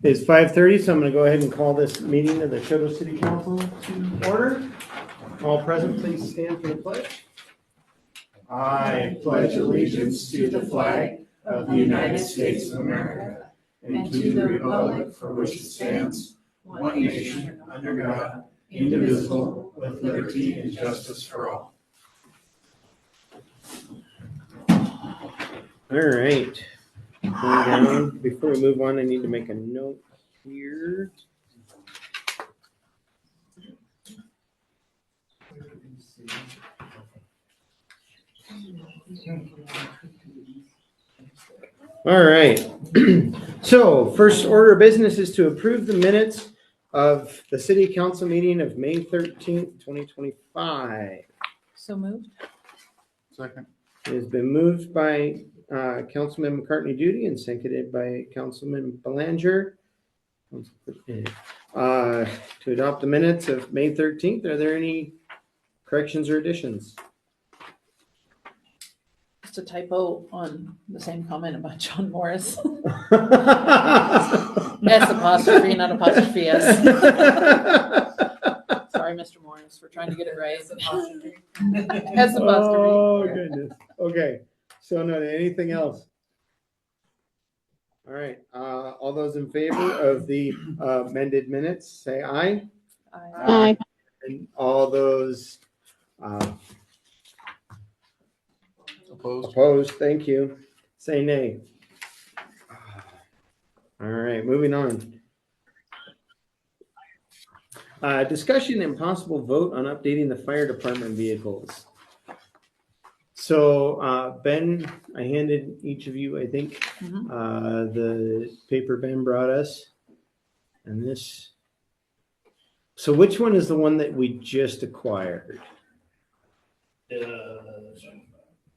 is 5:30, so I'm going to go ahead and call this meeting of the Choteau City Council to order. All present, please stand for the pledge. I pledge allegiance to the flag of the United States of America and to the republic for which it stands, one nation, under God, indivisible, with liberty and justice for all. All right. Before we move on, I need to make a note here. All right. So first order of business is to approve the minutes of the city council meeting of May 13th, 2025. So moved. Second. It has been moved by Councilman McCartney Duty and seconded by Councilman Belanger to adopt the minutes of May 13th. Are there any corrections or additions? Just a typo on the same comment about John Morris. S apostrophe, not apostrophe S. Sorry, Mr. Morris, we're trying to get it right. S apostrophe. Oh, goodness. Okay. So, no, anything else? All right. All those in favor of the amended minutes, say aye. Aye. And all those opposed, thank you. Say nay. All right, moving on. Discussion and possible vote on updating the fire department vehicles. So, Ben, I handed each of you, I think, the paper Ben brought us. And this. So which one is the one that we just acquired? The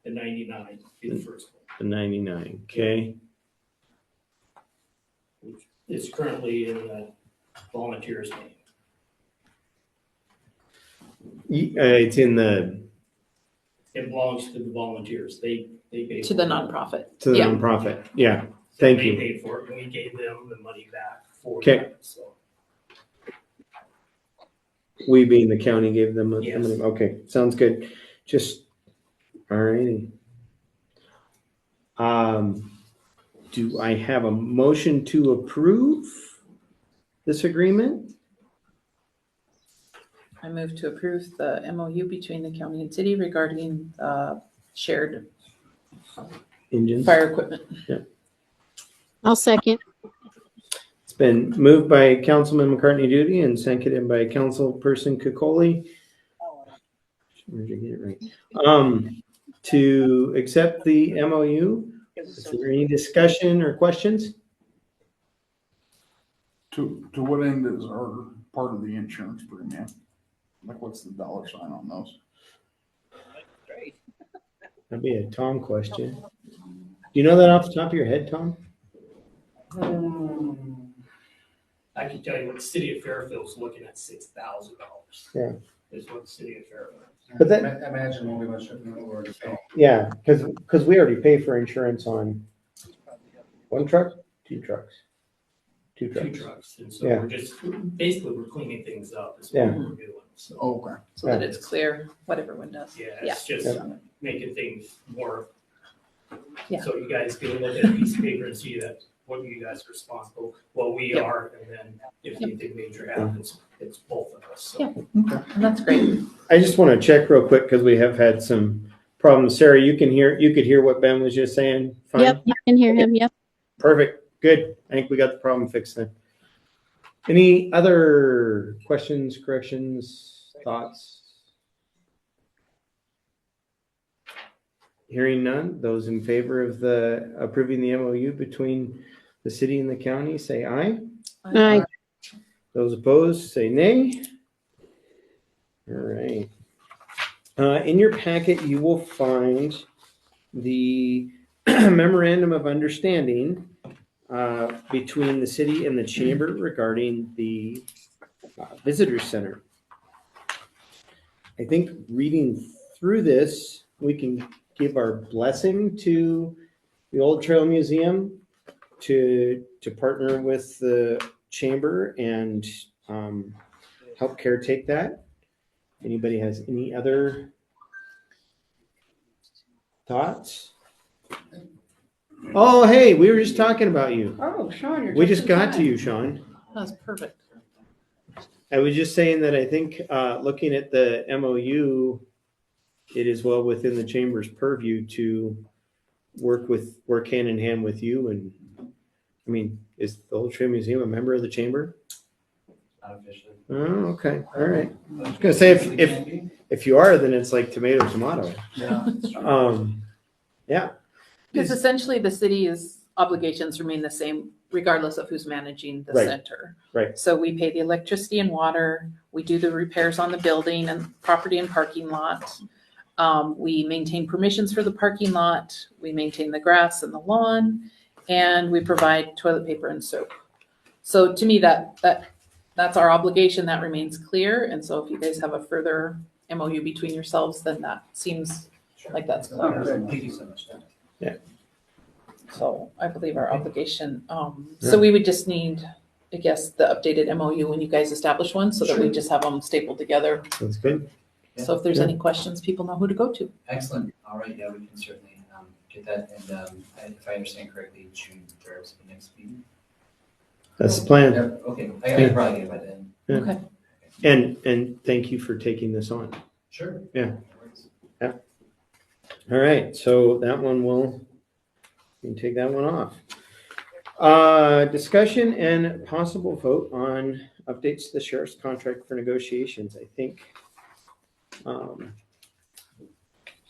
99, the first one. The 99, okay. It's currently in the volunteers' name. It's in the... It belongs to the volunteers. They pay To the nonprofit. To the nonprofit, yeah. Thank you. They paid for it, and we gave them the money back for Okay. that. So. We being the county gave them the Yes. money. Okay, sounds good. Just, all righty. Do I have a motion to approve this agreement? I move to approve the MOU between the county and city regarding shared Engines? fire equipment. I'll second. It's been moved by Councilman McCartney Duty and seconded by Councilperson Kokoli. Where'd you get it right? To accept the MOU. Is there any discussion or questions? To what end is our part of the insurance premium? Like, what's the dollar sign on those? That'd be a Tom question. Do you know that off the top of your head, Tom? I can tell you what the city of Fairfield's looking at $6,000. Yeah. Is what the city of Fairfield. But that, Imagine when we went shipping over to Spain. yeah, because we already pay for insurance on one truck, two trucks. Two Two trucks. trucks. And so Yeah. we're just basically we're cleaning things up is Yeah. what we're doing. So Okay. So that it's clear what everyone does. yeah, it's just Yeah. making things more. Yeah. So you guys can look at a piece of paper and see that what you guys are responsible, what we Yep. are, and then if anything major happens, it's both of us. So. Yeah. And that's great. I just want to check real quick because we have had some problems. Sarah, you could hear what Ben was just saying? Fine? Yep, you can hear him. Yep. Perfect. Good. I think we got the problem fixed then. Any other questions, corrections, thoughts? Hearing none, those in favor of the approving the MOU between the city and the county, say aye. Aye. Those opposed, say nay. All right. In your packet, you will find the memorandum of understanding between the city and the chamber regarding the visitor center. I think reading through this, we can give our blessing to the Old Trail Museum to to partner with the chamber and help caretake that. Anybody has any other thoughts? Oh, hey, we were just talking about you. Oh, Sean, you're We just in got to time. you, Sean. That's perfect. I was just saying that I think looking at the MOU, it is well within the chamber's purview to work hand in hand with you. And I mean, is the Old Trail Museum a member of the chamber? Not officially. Oh, okay, all right. I was gonna say if you are, then it's like tomato, tomato. Yeah. Yeah. Because essentially the city's obligations remain the same regardless of who's managing the Right. center. Right. So we pay the electricity and water, we do the repairs on the building and property and parking lot. We maintain permissions for the parking lot, we maintain the grass and the lawn, and we provide toilet paper and soap. So to me, that's our obligation, that remains clear, and so if you guys have a further MOU between yourselves, then that seems like that's clear. Thank you so much, Dan. So I believe our obligation, so we would just need, I guess, the updated MOU when you guys establish one, so that we just have them stapled together. Sounds good. So if there's any questions, people know who to go to. Excellent. All right, yeah, we can certainly get that, and if I understand correctly, June 3rd is the next meeting? That's the plan. Yep, okay, I can probably get it by then. Yeah. Okay. And thank you for taking this on. Sure. Yeah. No worries. All right, so that one we can take that one off. Discussion and possible vote on updates to the sheriff's contract for negotiations. I think.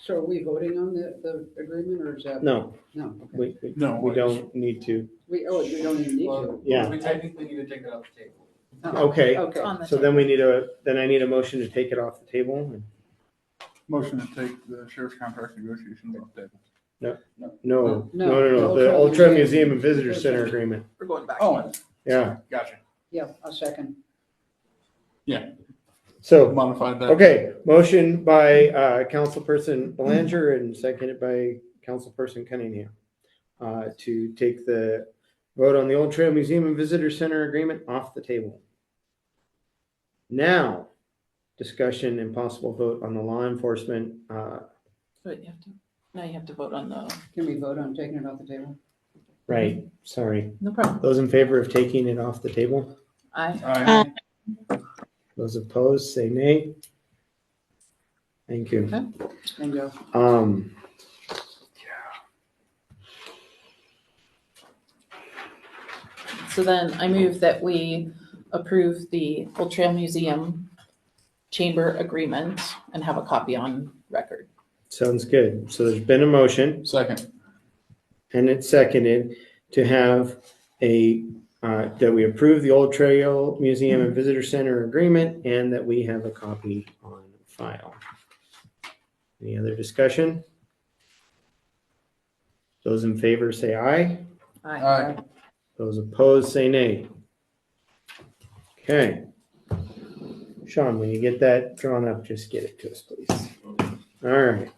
So are we voting on the agreement or is that? No, No, okay. we don't need to. We don't even need to. Yeah. We technically need to take that off the table. Oh, Okay. Okay. On the So then I need a motion to take it off the table. Motion to take the sheriff's contract negotiations off the table. No. No. The Old Trail Museum and Visitor Center agreement. We're going back. Oh, Yeah. gotcha. Yeah, a second. So, Modified that. okay, motion by Councilperson Belanger and seconded by Councilperson Cunningham to take the vote on the Old Trail Museum and Visitor Center agreement off the table. Now, discussion and possible vote on the law enforcement. But now you have to vote on the, Can we vote on taking it off the table? Right, sorry. no problem. Those in favor of taking it off the table? Aye. Those opposed, say nay. Thank you. Bingo. So then I move that we approve the Old Trail Museum Chamber Agreement and have a copy on record. Sounds good. So there's been a motion. Second. And it's seconded to have that we approve the Old Trail Museum and Visitor Center agreement and that we have a copy on file. Any other discussion? Those in favor say aye. Aye. Those opposed say nay. Okay. Sean, when you get that drawn up, just get it to us, please. All right.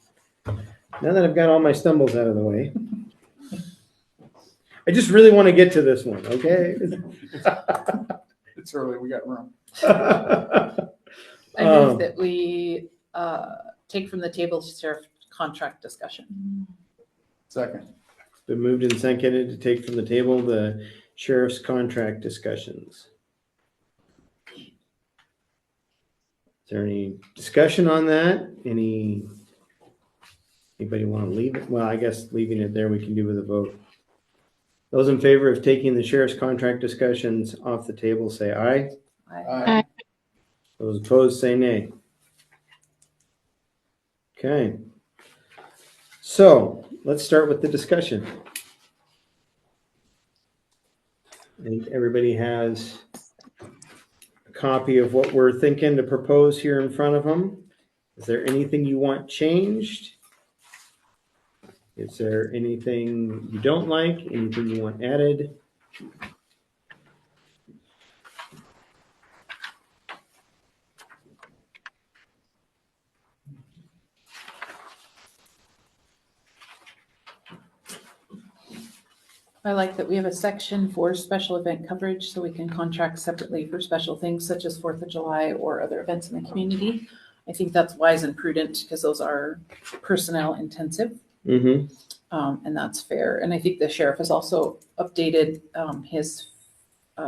Now that I've got all my stumbles out of the way, I just really want to get to this one, okay? It's early, we got room. I move that we take from the table sheriff contract discussion. Second. It's been moved and seconded to take from the table the sheriff's contract discussions. Is there any discussion on that? Anybody want to leave it? Well, I guess leaving it there we can do with a vote. Those in favor of taking the sheriff's contract discussions off the table say aye. Aye. Those opposed say nay. Okay. So let's start with the discussion. I think everybody has a copy of what we're thinking to propose here in front of them. Is there anything you want changed? Is there anything you don't like? Anything you want added? I like that we have a section for special event coverage, so we can contract separately for special things such as 4th of July or other events in the community. I think that's wise and prudent because those are personnel intensive, Mm-hmm. and that's fair. And I think the sheriff has also updated his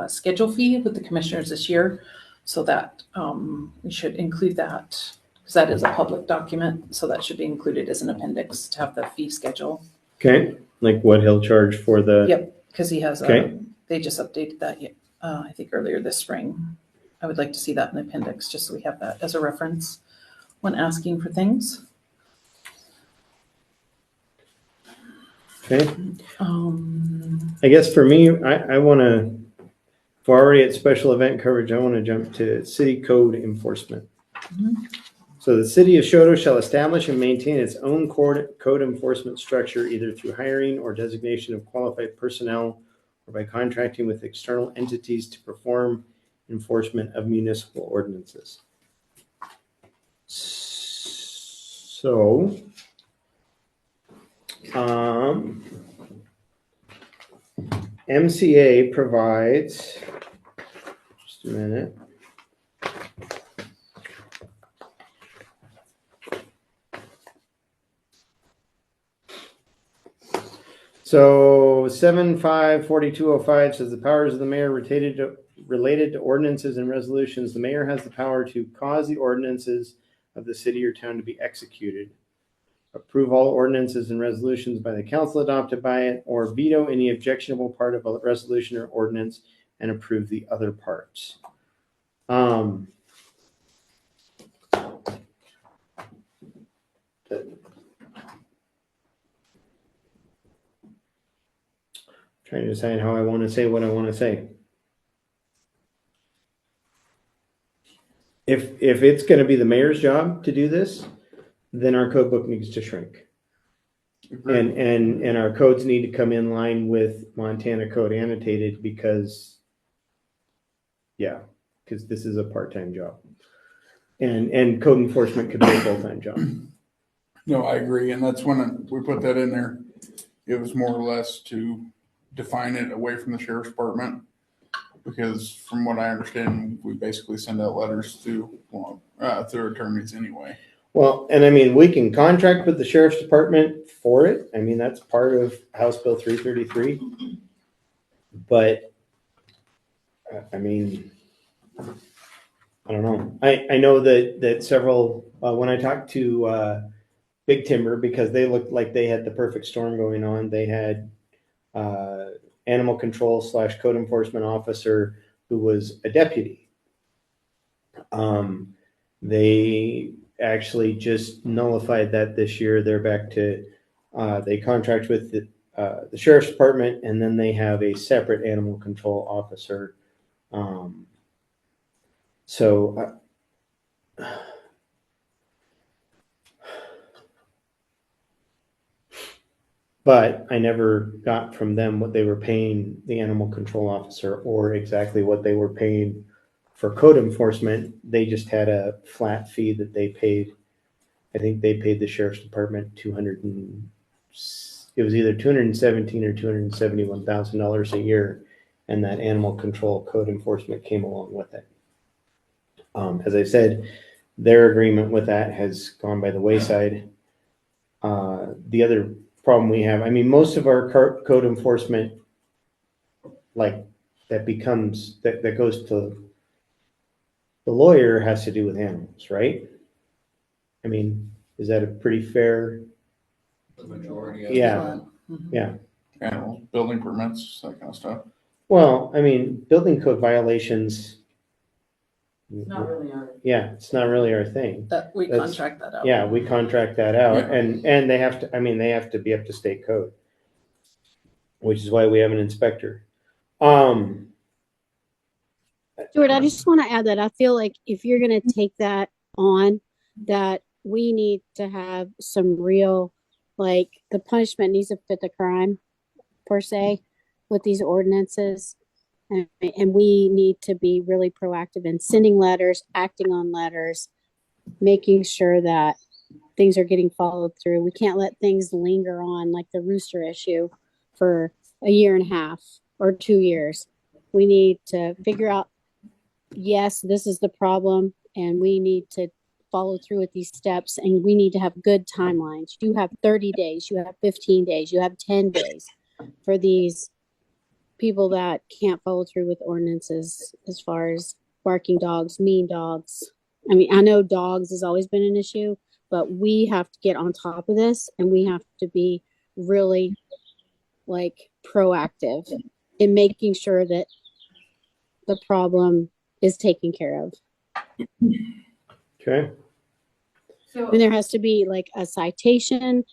schedule fee with the commissioners this year, so that we should include that because that is a public document, so that should be included as an appendix to have the fee schedule. Okay, like what he'll charge for the. Yep, because he has, Okay. they just updated that, I think earlier this spring. I would like to see that in the appendix, just so we have that as a reference when asking for things. Okay, Um, I guess for me, I want to, if we're already at special event coverage, I want to jump to city code enforcement. Mhm. So the city of Choteau shall establish and maintain its own code enforcement structure, either through hiring or designation of qualified personnel or by contracting with external entities to perform enforcement of municipal ordinances. So, MCA provides, just a minute. So 7/5/4205 says the powers of the mayor related to ordinances and resolutions. The mayor has the power to cause the ordinances of the city or town to be executed, approve all ordinances and resolutions by the council adopted by it, or veto any objectionable part of a resolution or ordinance and approve the other parts. Trying to decide how I want to say what I want to say. If it's going to be the mayor's job to do this, then our code book needs to shrink. And our codes need to come in line with Montana Code Annotated because this is a part-time job. And code enforcement could be a full-time job. No, I agree, and that's when we put that in there. It was more or less to define it away from the sheriff's department. Because from what I understand, we basically send out letters through attorneys anyway. Well, and I mean, we can contract with the sheriff's department for it. I mean, that's part of House Bill 333. But, I mean, I don't know. I know that several, when I talked to Big Timber, because they looked like they had the perfect storm going on, they had animal control / code enforcement officer who was a deputy. They actually just nullified that this year. They're back to they contract with the sheriff's department, and then they have a separate animal control officer. But I never got from them what they were paying the animal control officer or exactly what they were paying for code enforcement. They just had a flat fee that they paid. I think they paid the sheriff's department it was either $217,000 or $271,000 a year, and that animal control code enforcement came along with it. As I said, their agreement with that has gone by the wayside. The other problem we have, I mean, most of our code enforcement, like that goes to the lawyer, has to do with animals, right? I mean, is that a pretty fair? The majority of Yeah. Mhm. Yeah. Animals, building permits, that kind of stuff. Well, I mean, building code violations. Not really our. Yeah, it's not really our thing. That we That's- contract that out. Yeah, we contract that out, Yeah. and they have to. I mean, they have to be up to state code, which is why we have an inspector. Stuart, I just want to add that I feel like if you're going to take that on, that we need to have some real, like, the punishment needs to fit the crime, per se, with these ordinances. And we need to be really proactive in sending letters, acting on letters, making sure that things are getting followed through. We can't let things linger on, like the rooster issue, for a year and a half or 2 years. We need to figure out, yes, this is the problem, and we need to follow through with these steps, and we need to have good timelines. You have 30 days, you have 15 days, you have 10 days for these people that can't follow through with ordinances as far as barking dogs, mean dogs. I mean, I know dogs has always been an issue, but we have to get on top of this, and we have to be really like proactive in making sure that the problem is taken care of. Okay. And there has to be like a citation,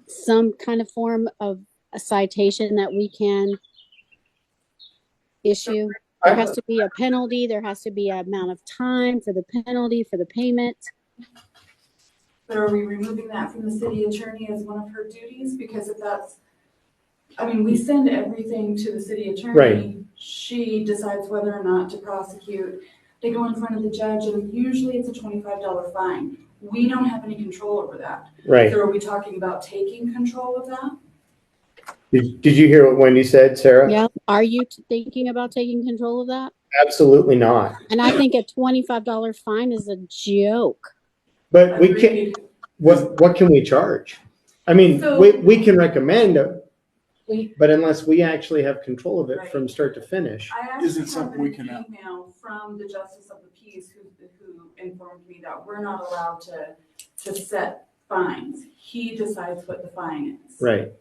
some kind of form of a citation that we can issue. There has to be a penalty. There has to be an amount of time for the penalty, for the payment. But are we removing that from the city attorney as one of her duties? Because if that's, I mean, we send everything to the city attorney. Right. She decides whether or not to prosecute. They go in front of the judge, and usually it's a $25 fine. We don't have any control over that. Right. So are we talking about taking control of that? Did you hear what Wendy said, Sarah? Yeah. Are you thinking about taking control of that? Absolutely not. And I think a $25 fine is a joke. But we can, Agreed. what can we charge? I mean, So- we can recommend it, We- but unless we actually have control of it Right. from start to finish. I Is actually it have something an we can- email from the Justice of the Peace who informed me that we're not allowed to set fines. He decides what the fine is. Right.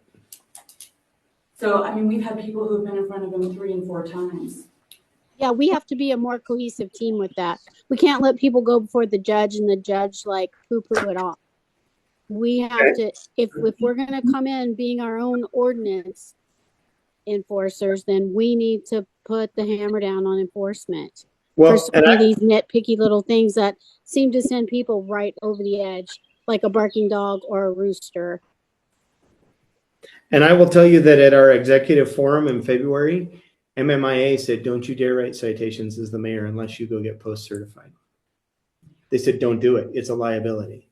So, I mean, we've had people who've been in front of him 3 and 4 times. Yeah, we have to be a more cohesive team with that. We can't let people go before the judge and the judge like poo-poo it off. We have to, if we're gonna come in being our own ordinance enforcers, then we need to put the hammer down on enforcement. For Well, some and of these nitpicky little things that seem to send people right over the edge, like a barking dog or a rooster. I will tell you that at our executive forum in February, MMIA said, don't you dare write citations as the mayor unless you go get post-certified. They said, don't do it. It's a liability.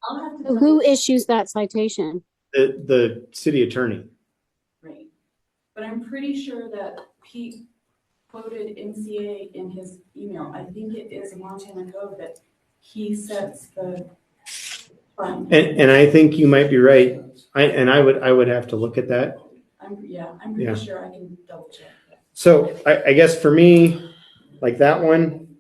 I'll have to So who issues that citation? The city attorney. Right. But I'm pretty sure that Pete quoted MCA in his email. I think it is a Montana code that he sets the fine. And I think you might be right. I would have to look at that. I'm Yeah. pretty sure I can double check. So I guess for me, like that one,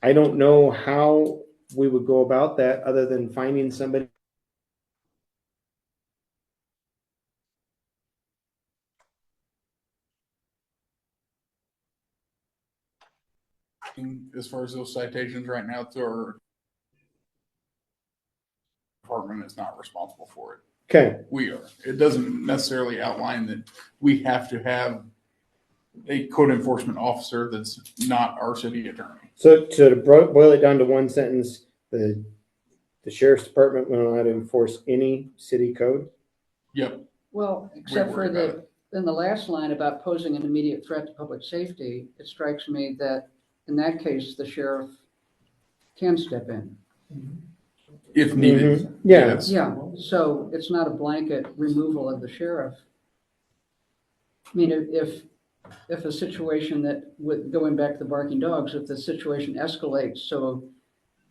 I don't know how we would go about that other than finding somebody. As far as those citations right now, it's our department is not responsible for it. Okay. We are. It doesn't necessarily outline that we have to have a code enforcement officer that's not our city attorney. So to boil it down to one sentence, the sheriff's department will not allowed to enforce any city code. Yep. Well, except for worried about in the last line about posing an immediate threat to public safety, it strikes me that in that case, the sheriff can step in. If needed. Mhm. Yeah. Yes. Yeah, so it's not a blanket removal of the sheriff. I mean, if a situation that, with going back to the barking dogs, if the situation escalates, so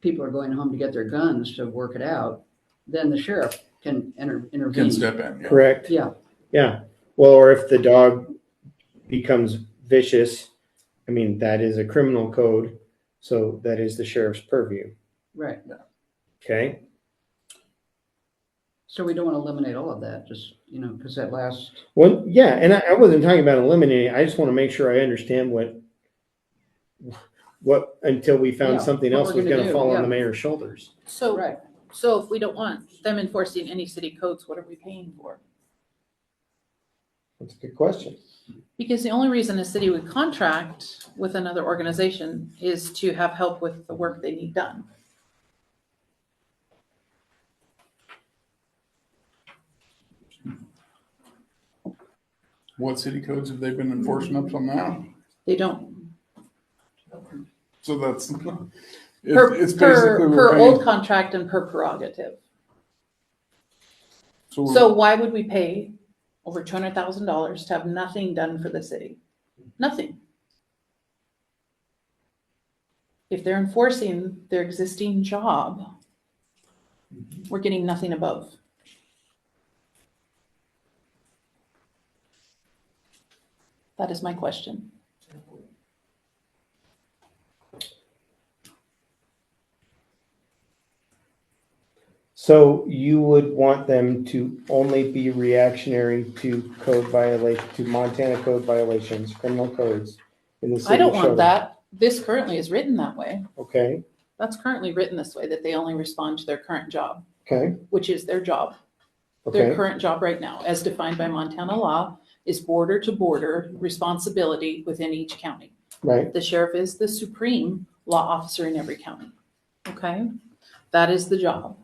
people are going home to get their guns to work it out, then the sheriff can intervene. Can step in. Yeah. Correct. Yeah, Yeah. Well, or if the dog becomes vicious, I mean, that is a criminal code. So that is the sheriff's purview. right. Okay. So we don't want to eliminate all of that, just, because that last, Well, yeah. And I wasn't talking about eliminating. I just want to make sure I understand what until we found Yeah, something what else we're was gonna going to do, fall on yeah. the mayor's shoulders. So, right. so if we don't want them enforcing any city codes, what are we paying for? That's a good question. Because the only reason a city would contract with another organization is to have help with the work they need done. What city codes have they been enforcing up till now? They don't. So that's, Per, it's basically we're per old paying. contract and per prerogative. So So why would we pay over $200,000 to have nothing done for the city. Nothing. If they're enforcing their existing job, we're getting nothing above. That is my question. So you would want them to only be reactionary to to Montana code violations, criminal codes in the city I of don't want Choteau? that. This currently is written that way. Okay, That's currently written this way, that they only respond to their current job, okay, which is their job. Their okay, current job right now, as defined by Montana law, is border to border responsibility within each county. right, The sheriff is the supreme law officer in every county. Okay? That is the job.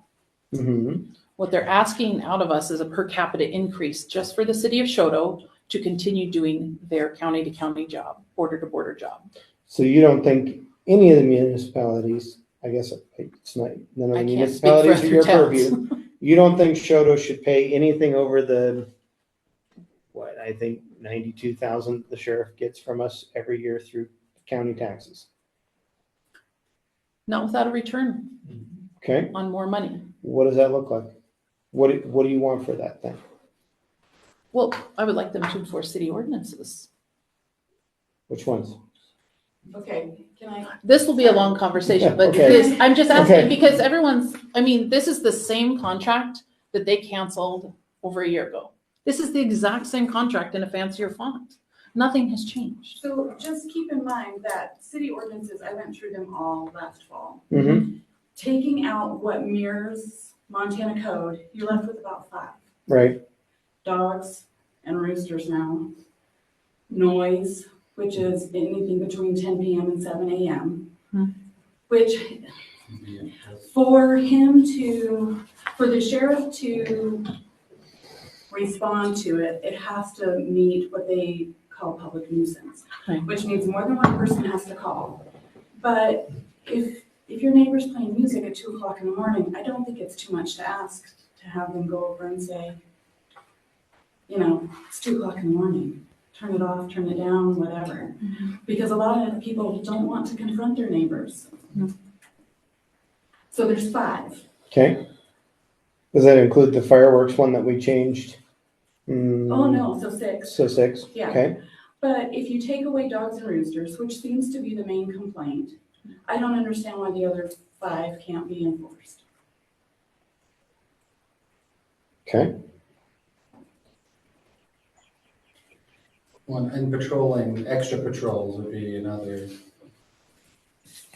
mm-hmm, What they're asking out of us is a per capita increase just for the city of Choteau to continue doing their county to county job, border to border job. so you don't think any of the municipalities, I guess it's not, none of the I can't speak for municipalities are your other purview. towns. You don't think Choteau should pay anything over the, what, I think 92,000 the sheriff gets from us every year through county taxes? Not without a return Okay, on more money. what does that look like? What do you want for that then? Well, I would like them to enforce city ordinances. Which ones? Okay, can I? This will be a long conversation, but Okay. because I'm just asking, Okay. because everyone's, I mean, this is the same contract that they canceled over a year ago. This is the exact same contract in a fancier font. Nothing has changed. So just keep in mind that city ordinances, I went through them all last fall. Mm-hmm, Taking out what mirrors Montana code, you're left with about 5. right, Dogs and roosters now. Noise, which is anything between 10 p.m. and 7 a.m. Which for the sheriff to respond to it, it has to meet what they call public nuisance, Right. which means more than one person has to call. But if your neighbor's playing music at 2 o'clock in the morning, I don't think it's too much to ask to have them go over and say, it's 2 o'clock in the morning. Turn it off, turn it down, whatever. Because a lot of people don't want to confront their neighbors. So there's 5. okay. Does that include the fireworks one that we changed? Oh, no, so 6. So 6, Yeah. okay, But if you take away dogs and roosters, which seems to be the main complaint, I don't understand why the other 5 can't be enforced. okay, Well, and patrolling, extra patrols would be another.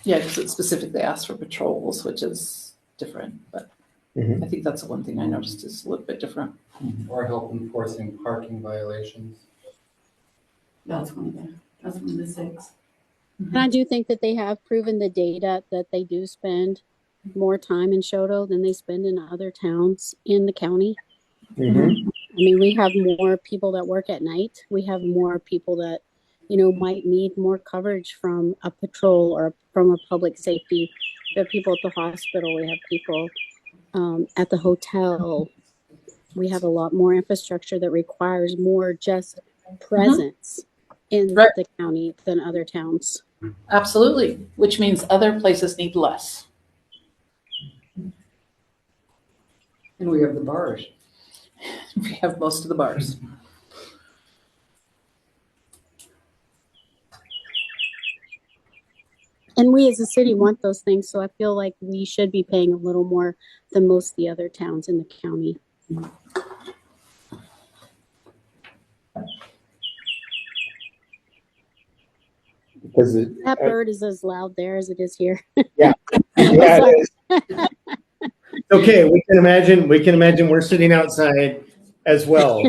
Yeah, because it specifically asks for patrols, which is different, but Mhm. I think that's the one thing I noticed is a little bit different. Or help enforcing parking violations. That's one of the 6. And I do think that they have proven the data that they do spend more time in Choteau than they spend in other towns in the county. mm-hmm, I mean, we have more people that work at night. We have more people that, might need more coverage from a patrol or from a public safety. We have people at the hospital. We have people at the hotel. We have a lot more infrastructure that requires more just presence in Right. the county than other towns. Absolutely, which means other places need less. And we have the bars. We have most of the bars. And we as a city want those things, so I feel like we should be paying a little more than most of the other towns in the county. because That bird is as loud there as it is here. yeah, it is. Okay, we can imagine we're sitting outside as well.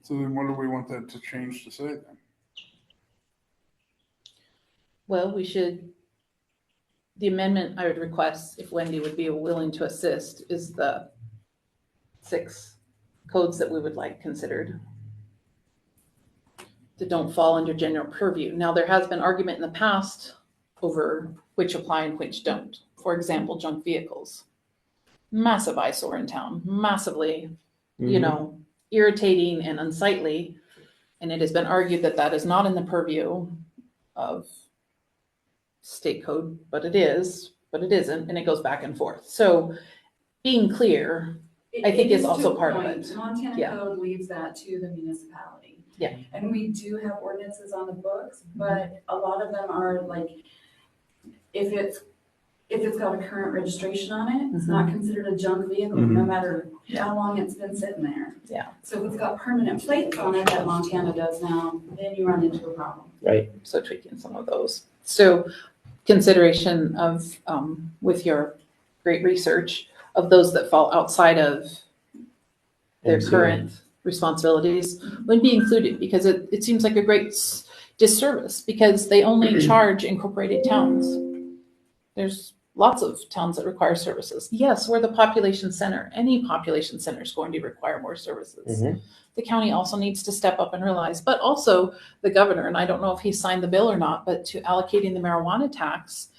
So then what do we want that to change to say then? Well, the amendment I would request, if Wendy would be willing to assist, is the 6 codes that we would like considered that don't fall under general purview. Now, there has been argument in the past over which apply and which don't. For example, junk vehicles. massive eyesore in town, massively, you Mhm. know, irritating and unsightly. And it has been argued that that is not in the purview of state code, but it is, but it isn't, and it goes back and forth. So being clear, I think It is to also a part of point. it. Montana Yeah. code leaves that to the municipality. Yeah. And we do have ordinances on the books, but a lot of them are like, if it's got a current registration on it, it's not considered a junk vehicle, no Mhm. matter how long it's been sitting there. Yeah. So if it's got permanent plates on it that Montana does now, then you run into a problem. Right. So tweaking some of those. So consideration of, with your great research, of those that fall outside of their MCA. current responsibilities would be included, because it seems like a great disservice, because they only charge incorporated towns. There's lots of towns that require services. Yes, we're the population center. Any population center is going to require more services. Mhm. The county also needs to step up and realize, but also the governor, and I don't know if he signed the bill or not, but to allocating the marijuana tax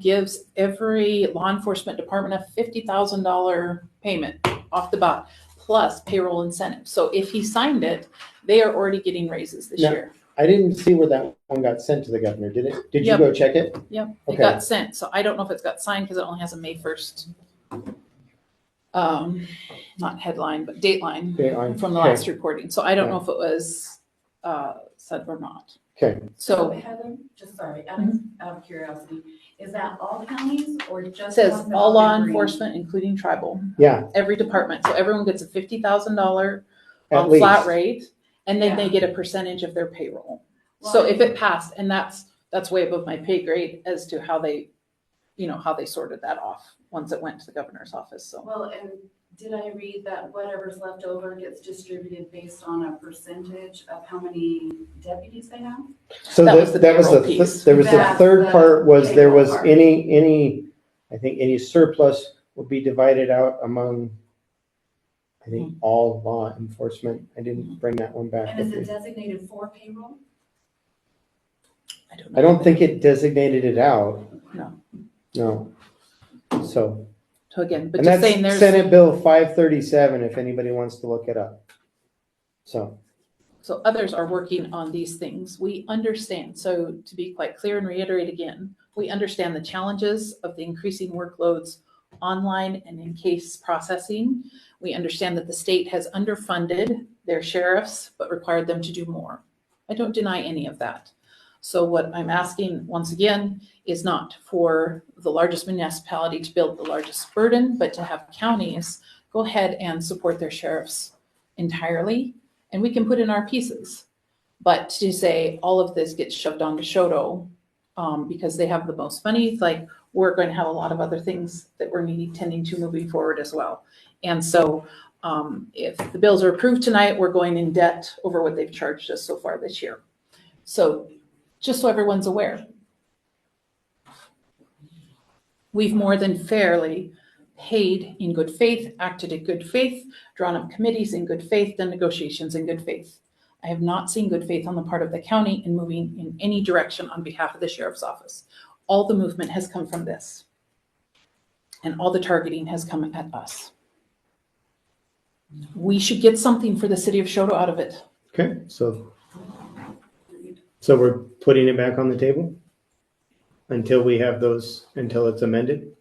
gives every law enforcement department a $50,000 payment off the bat, plus payroll incentive. So if he signed it, they are already getting raises this No. year. I didn't see where that one got sent to the governor, did it? Did you Yep. go check it? Yep, it Okay. got sent. So I don't know if it's got signed because it only has a May 1st, not headline, but dateline Dateline. from the Okay. last reporting. So I don't Yeah. know if it was said or not. Okay. So So Heather, just sorry, out of curiosity, is that all counties or it just? says ones that all law operate green? enforcement, including tribal, Yeah, every department. So everyone gets a $50,000 at flat least. rate, and then they Yeah. get a percentage of their payroll. So if it passed, and that's way above my pay grade as to how they, how they sorted that off once it went to the governor's office. So Well, and did I read that whatever's left over gets distributed based on a percentage of how many deputies they have? So That was the that was payroll the, piece. there was the That's third the part was there payroll was part. I think any surplus would be divided out among, I think, all law enforcement. I didn't bring that one back And is with it me. designated for payroll? I don't know. I don't think it designated it out. No. No. So, So again, but and just that's saying there's. Senate Bill 537 if anybody wants to look it up. So, So others are working on these things. We understand. So to be quite clear and reiterate again, we understand the challenges of the increasing workloads online and in case processing. We understand that the state has underfunded their sheriffs, but required them to do more. I don't deny any of that. So what I'm asking once again is not for the largest municipality to build the largest burden, but to have counties go ahead and support their sheriffs entirely. And we can put in our pieces. But to say all of this gets shoved onto Choteau because they have the most money, it's like we're going to have a lot of other things that we're tending to moving forward as well. And so if the bills are approved tonight, we're going in debt over what they've charged us so far this year. So just so everyone's aware, we've more than fairly paid in good faith, acted in good faith, drawn up committees in good faith, done negotiations in good faith. I have not seen good faith on the part of the county in moving in any direction on behalf of the sheriff's office. All the movement has come from this. And all the targeting has come at us. We should get something for the city of Choteau out of it. okay, so we're putting it back on the table until we have those, until it's amended?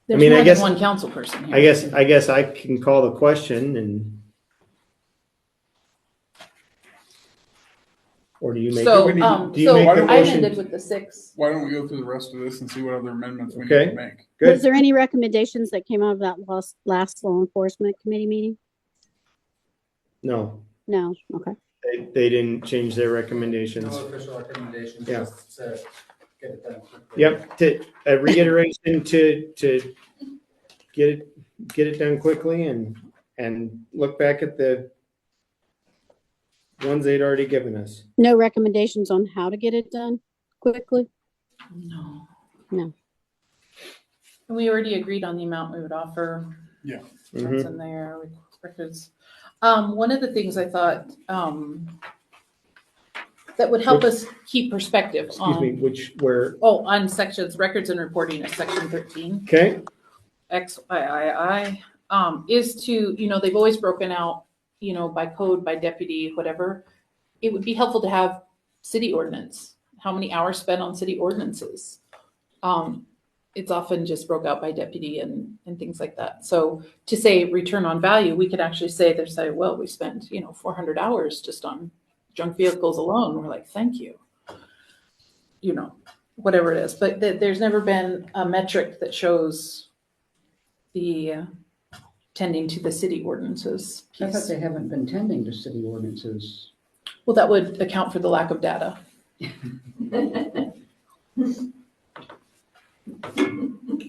There's mean, I more guess- than one council person here. I guess I can call the question and. Or do you make? So, we need- do you make a I motion? amended with the 6. Why don't we go through the rest of this and see what other amendments we need Okay. to make? Was Good. there any recommendations that came out of that last law enforcement committee meeting? No, No, okay. they didn't change their recommendations. No official recommendations, Yeah. just to get it done quickly. Yep, a reiteration to get it done quickly and look back at the ones they'd already given us. No recommendations on how to get it done quickly? No. No. We already agreed on the amount we would offer. Yeah. That's Mhm. in there, records. One of the things I thought, that would help us keep perspective Excuse me, on, on sections, records and reporting is section 13. Okay, XIII, is to, they've always broken out, by code, by deputy, whatever. It would be helpful to have city ordinance, how many hours spent on city ordinances. It's often just broke out by deputy and things like that. So to say return on value, we could actually say, well, we spent, 400 hours just on junk vehicles alone. We're like, thank you. Whatever it is. But there's never been a metric that shows the tending to the city ordinances I thought piece. they haven't been tending to city ordinances. Well, that would account for the lack of data.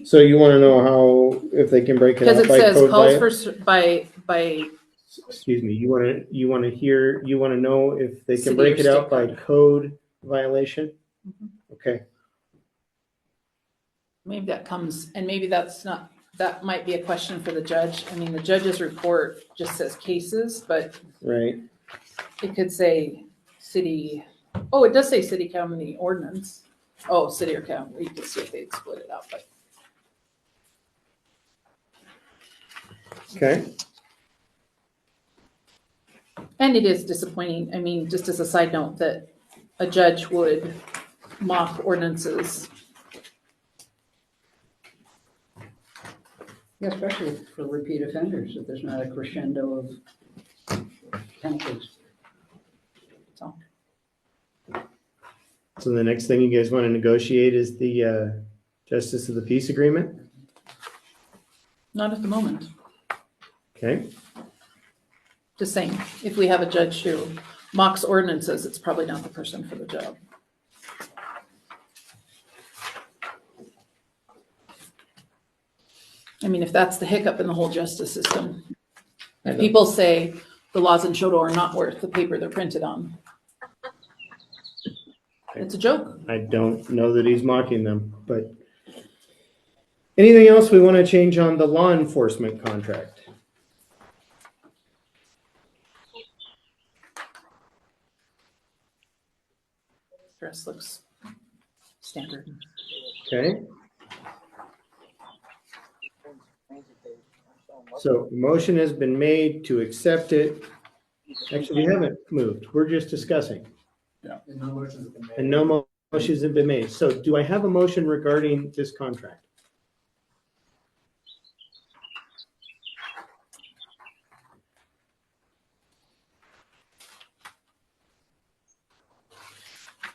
so you want to know how, if they can break it Because out it by says code calls by, by excuse me, you want to know if they can City break or it out state by code. code violation? Okay, maybe that comes, and maybe that might be a question for the judge. I mean, the judge's report just says cases, but right. it could say city, it does say city county ordinance. Oh, city or county, we could see if they'd split it out, but Okay, and it is disappointing. I mean, just as a side note, that a judge would mock ordinances. Yeah, especially for repeat offenders, if there's not a crescendo of penalties. so the next thing you guys want to negotiate is the Justice of the Peace Agreement? Not at the moment. Okay, Just saying, if we have a judge who mocks ordinances, it's probably not the person for the job. I mean, if that's the hiccup in the whole justice system. If people say the laws in Choteau are not worth the paper they're printed on. It's a joke. I don't know that he's mocking them, but anything else we want to change on the law enforcement contract? Dress looks standard. Okay. So motion has been made to accept it. Actually, we haven't moved. We're just discussing. And no motions have been made. And no motions have been made. So do I have a motion regarding this contract?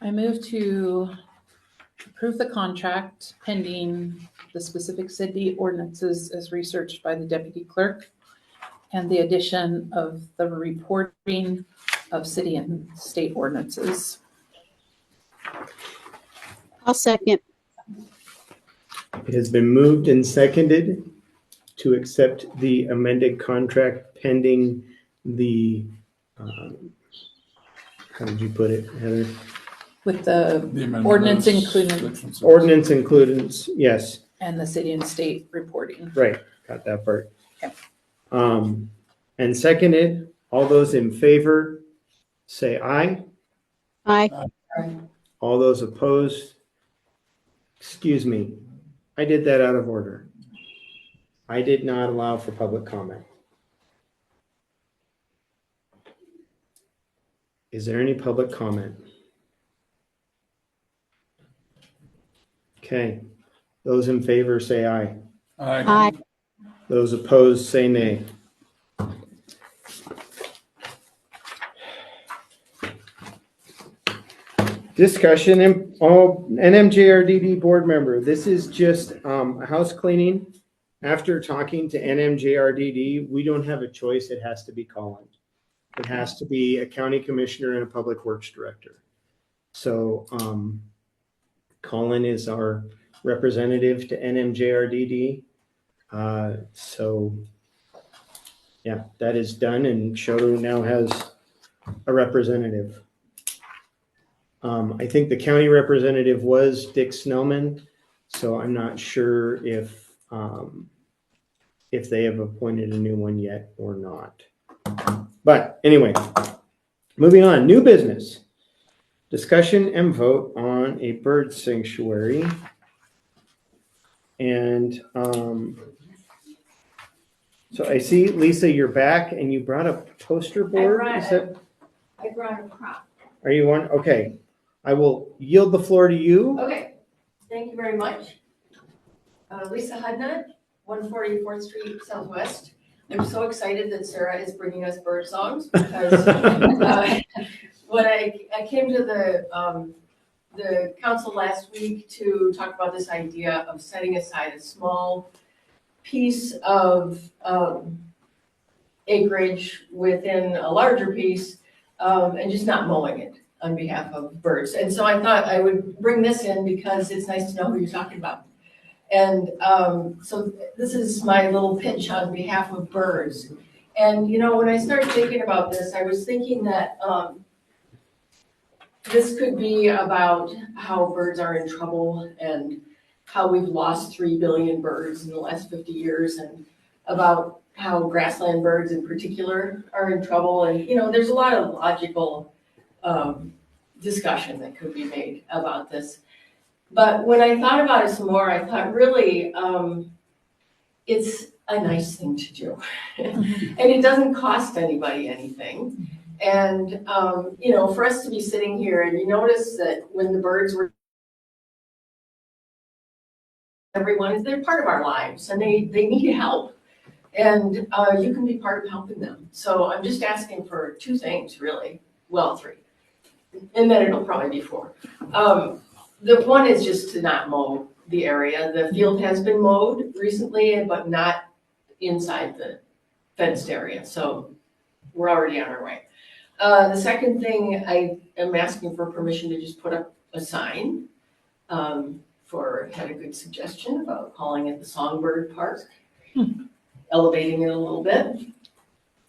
I move to approve the contract pending the specific city ordinances as researched by the deputy clerk and the addition of the reporting of city and state ordinances. I'll second. It has been moved and seconded to accept the amended contract pending the, how did you put it, Heather? With the amendment ordinance of including, section 6. Ordinance includes, yes, and the city and state reporting. right, got that part. Okay. And seconded, all those in favor, say aye. Aye. All those opposed, excuse me, I did that out of order. I did not allow for public comment. Is there any public comment? Okay, those in favor say aye. Aye. Those opposed say nay. Discussion and all NMJRDD board member. This is just a house cleaning. After talking to NMJRDD, we don't have a choice. It has to be Colin. It has to be a county commissioner and a public works director. So Colin is our representative to NMJRDD. So yeah, that is done, and Choteau now has a representative. I think the county representative was Dick Snellman, so I'm not sure if they have appointed a new one yet or not. But anyway, moving on, new business. Discussion and vote on a bird sanctuary. And so I see, Lisa, you're back and you brought a poster board. Is that, I brought a prop. are you on? Okay. I will yield the floor to you. Okay, thank you very much. Lisa Hudnut, 144th Street Southwest. I'm so excited that Sarah is bringing us bird songs because when I came to the council last week to talk about this idea of setting aside a small piece of acreage within a larger piece and just not mowing it on behalf of birds. And so I thought I would bring this in because it's nice to know who you're talking about. And so this is my little pitch on behalf of birds. And you know, when I started thinking about this, I was thinking that this could be about how birds are in trouble and how we've lost 3 billion birds in the last 50 years and about how grassland birds in particular are in trouble. And, you know, there's a lot of logical discussion that could be made about this. But when I thought about it some more, I thought really it's a nice thing to do. And it doesn't cost anybody anything. And, you know, for us to be sitting here and you notice that when the birds were, everyone, they're part of our lives and they need help. And you can be part of helping them. So I'm just asking for 2 things, really. Well, 3. And then it'll probably be 4. The one is just to not mow the area. The field has been mowed recently, but not inside the fenced area. So we're already on our way. The second thing, I am asking for permission to just put up a sign had a good suggestion about calling it the Songbird Park, elevating it a little bit.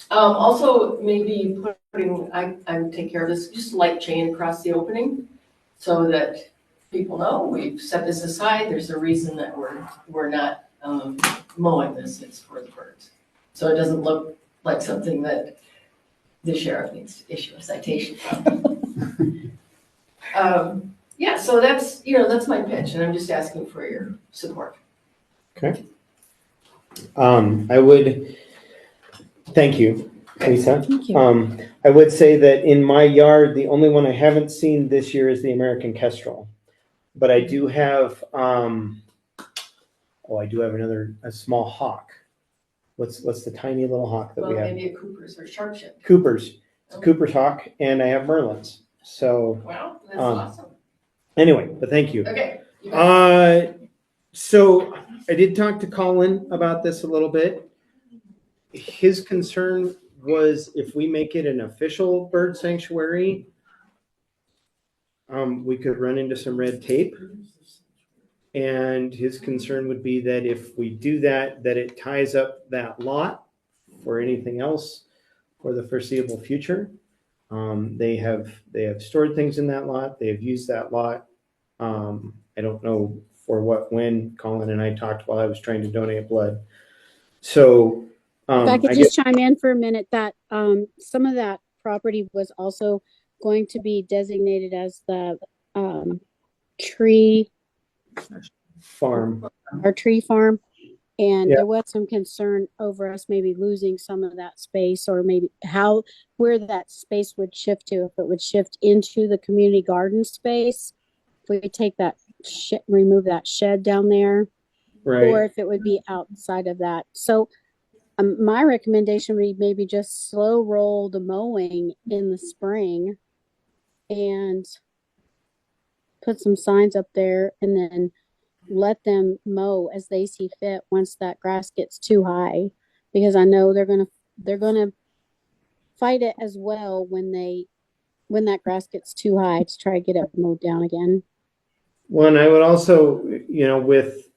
Also, maybe putting, I would take care of this, just a light chain across the opening so that people know we've set this aside. There's a reason that we're not mowing this. It's for the birds. So it doesn't look like something that the sheriff needs to issue a citation from. Yeah, so that's, you know, that's my pitch, and I'm just asking for your support. Okay. I would, thank you, Lisa. Thank you. I would say that in my yard, the only one I haven't seen this year is the American kestrel. But I do have, I do have a small hawk. What's the tiny little hawk that Well, we have? maybe a Cooper's or sharp-shipped. Cooper's. It's Cooper's hawk, and I have Merlin's. So Wow, that's awesome. anyway, but thank you. Okay. So I did talk to Colin about this a little bit. His concern was if we make it an official bird sanctuary, we could run into some red tape. And his concern would be that if we do that, that it ties up that lot for anything else for the foreseeable future. They have stored things in that lot. They have used that lot. I don't know for what, when. Colin and I talked while I was trying to donate blood. So if I could just chime in for a minute, that some of that property was also going to be designated as the tree farm. Our tree farm. And Yeah. there was some concern over us maybe losing some of that space, or maybe where that space would shift to, if it would shift into the community garden space, if we could take that, remove that shed down there, Right. or if it would be outside of that. So my recommendation would be maybe just slow roll the mowing in the spring and put some signs up there and then let them mow as they see fit once that grass gets too high, because I know they're gonna fight it as well when that grass gets too high to try to get it mowed down again. Well, and I would also, with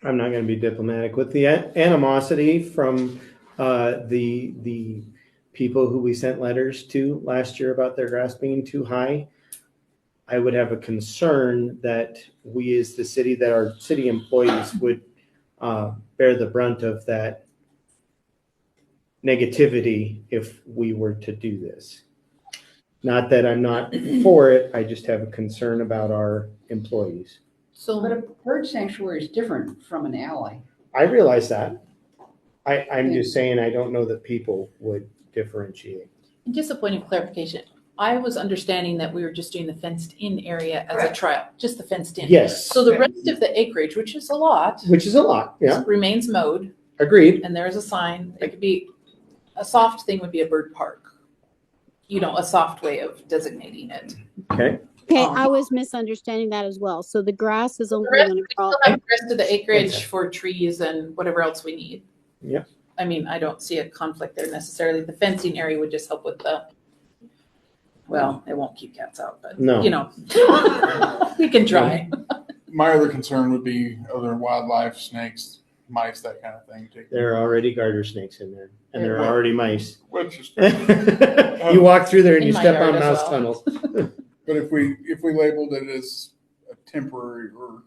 I'm not going to be diplomatic, with the animosity from the people who we sent letters to last year about their grass being too high. I would have a concern that we as the city, that our city employees would bear the brunt of that negativity if we were to do this. Not that I'm not for it, I just have a concern about our employees. But So a bird sanctuary is different from an alley. I realize that. I'm just saying I don't know that people would differentiate. just a point of clarification, I was understanding that we were just doing the fenced in area as a trial, just the fenced in. Yes, So the rest of the acreage, which is a lot, which is a lot, yeah, remains mowed, agreed. and there is a sign. It could be, a soft thing would be a bird park. A soft way of designating it. Okay, Okay, I was misunderstanding that as well. So the grass is only The rest, gonna we grow. still have the rest of the acreage for trees and whatever else we need. Yep. I mean, I don't see a conflict there necessarily. The fencing area would just help with the, well, it won't keep cats out, but, No. we can try. My other concern would be other wildlife, snakes, mice, that kind of thing. there are already garter snakes in there, and there are Right. already mice. Which is, You walk through there and In you my step yard on as mouse well. tunnels. but if we labeled it as a temporary or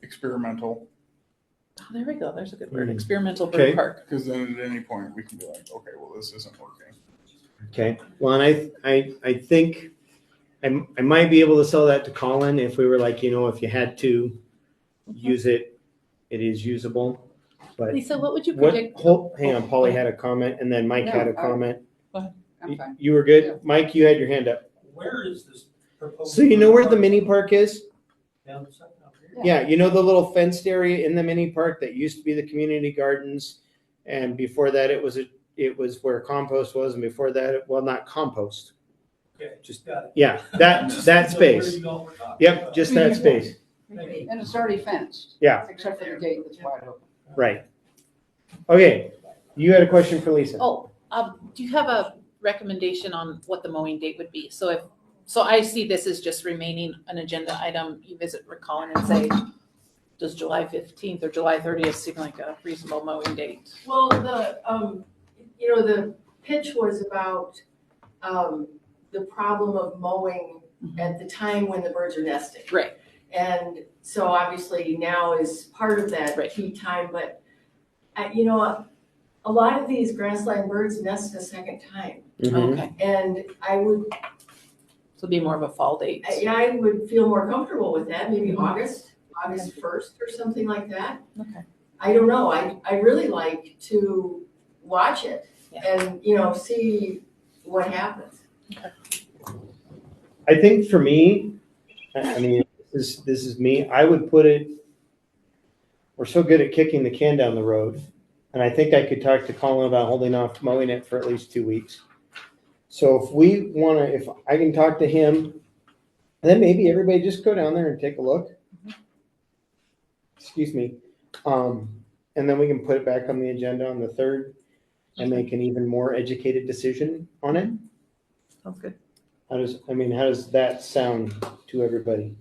experimental, Oh, there we go. There's a good word. Mm. Experimental bird Okay. park. because then at any point we can be like, okay, well, this isn't working. Okay, well, and I think I might be able to sell that to Colin if we were like, if you had to use it, it is usable. But Lisa, what would you predict? hang on, Polly had a comment and then Mike had a No, I- comment. I'm fine. You were good? Yeah. Mike, you had your hand up. Where is this proposed? So you know where the mini park is? Down the side out here? Yeah, you know the little fenced area in the mini park that used to be the community gardens? And before that, it was where compost was, and before that, well, not compost. Okay, Just- got it. Yeah, that So where space. you all were talking Yep, about. just that space. And it's already fenced. Yeah. Except for the gate that's wide open. Right. Okay, you had a question for Lisa? Oh, do you have a recommendation on what the mowing date would be? So I see this as just remaining an agenda item. You visit Rick Collin and say, does July 15th or July 30th seem like a reasonable mowing date? Well, the pitch was about, the problem of mowing at the time when the birds are nesting. Right. And so obviously now is part of that Right. key time, but, a lot of these grassland birds nest a second time. Mhm. Okay, And I would, so it'd be more of a fall date. I would feel more comfortable with that, maybe August 1st or something like that. Okay. I don't know, I really like to watch it Yeah. and, see what happens. I think for me, I mean, this is me, I would put it, we're so good at kicking the can down the road. And I think I could talk to Colin about holding off mowing it for at least 2 weeks. So if I can talk to him, then maybe everybody just go down there and take a look. Excuse me. And then we can put it back on the agenda on the 3rd and make an even more educated decision on it. Sounds good. How does that sound to everybody?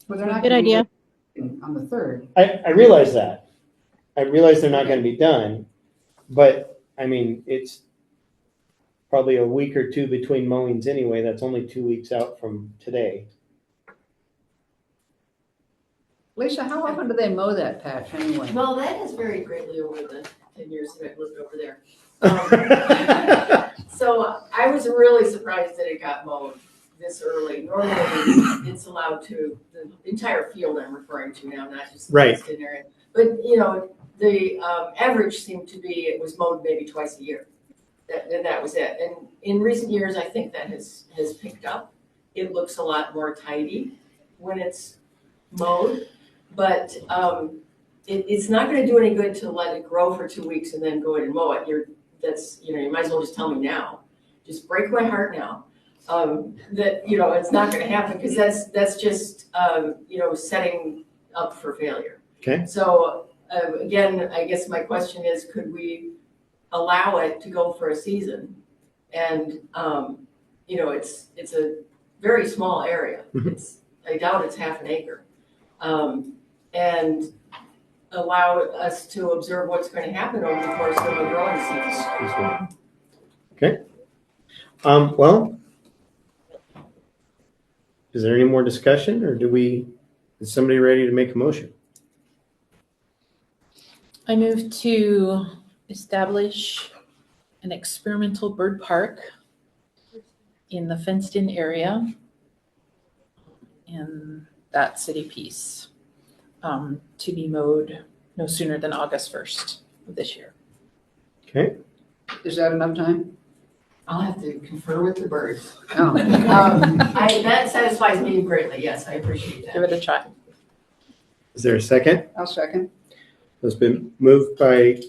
Well, they're not Good gonna be idea. working on the 3rd. I realize that. I realize they're not gonna be done, but I mean, it's probably a week or two between mowings anyway. That's only 2 weeks out from today. Lisa, how often do they mow that patch anyway? Well, that has varied greatly over the 10 years that I've lived over there. So I was really surprised that it got mowed this early. Normally, it's allowed to, the entire field I'm referring to now, not just the Right. fenced-in area. But, the average seemed to be, it was mowed maybe twice a year. And that was it. And in recent years, I think that has picked up. It looks a lot more tidy when it's mowed. But it's not gonna do any good to let it grow for 2 weeks and then go in and mow it. You might as well just tell me now. Just break my heart now. That, it's not gonna happen, because that's just, setting up for failure. Okay. So, again, I guess my question is, could we allow it to go for a season? And, it's a very small area. Mhm. I doubt it's half an acre. And allow us to observe what's going to happen over the course of a growing season. Okay. Well, is there any more discussion, or is somebody ready to make a motion? I move to establish an experimental bird park in the fenced-in area in that city piece, to be mowed no sooner than August 1st of this year. Okay, Is that enough time? I'll have to confer with the birds. Oh, That satisfies me greatly, yes, I appreciate Give that. it a try. is there a second? I'll second. It's been moved by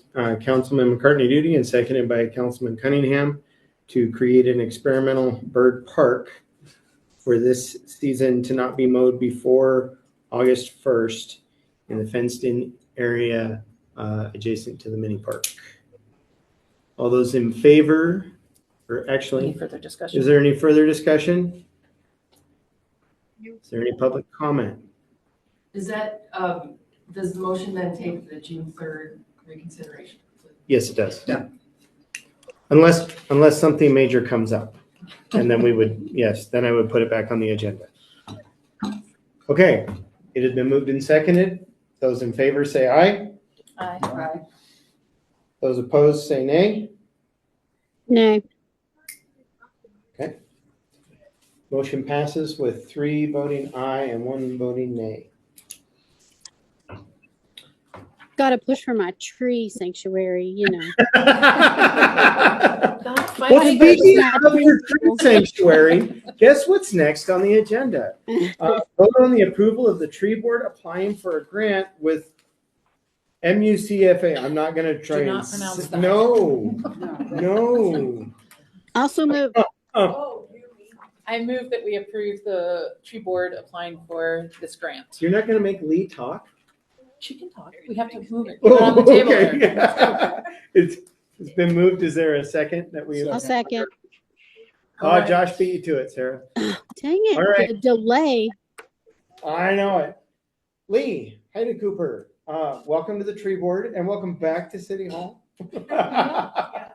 Councilman McCartney Duty and seconded by Councilman Cunningham to create an experimental bird park for this season to not be mowed before August 1st in the fenced-in area adjacent to the mini park. All those in favor, or Any actually, further discussion? is there any further discussion? Is there any public comment? Does that, does the motion then take the June 3rd reconsideration? Yes, it does. Yeah. Unless something major comes up. And then we would, yes, then I would put it back on the agenda. Okay, it has been moved and seconded. Those in favor say aye. Aye. Aye. Those opposed say nay. No. Motion passes with 3 voting aye and 1 voting nay. Gotta push for my tree sanctuary, you know. Well, speaking Not of your tree reasonable. sanctuary, guess what's next on the agenda? Vote on the approval of the tree board applying for a grant with MUCFA. I'm not going to try Do and not pronounce that. No, No. no. Also move. I move that we approve the tree board applying for this grant. You're not going to make Lee talk? She can talk. We have to move it. Put it on the table okay. there. It's been moved. Is there a second that we? I'll second. Oh, Josh beat you to it, Sarah. Dang it. All right. The delay. I know it. Lee, Heidi Cooper, welcome to the tree board and welcome back to City Hall. Well, I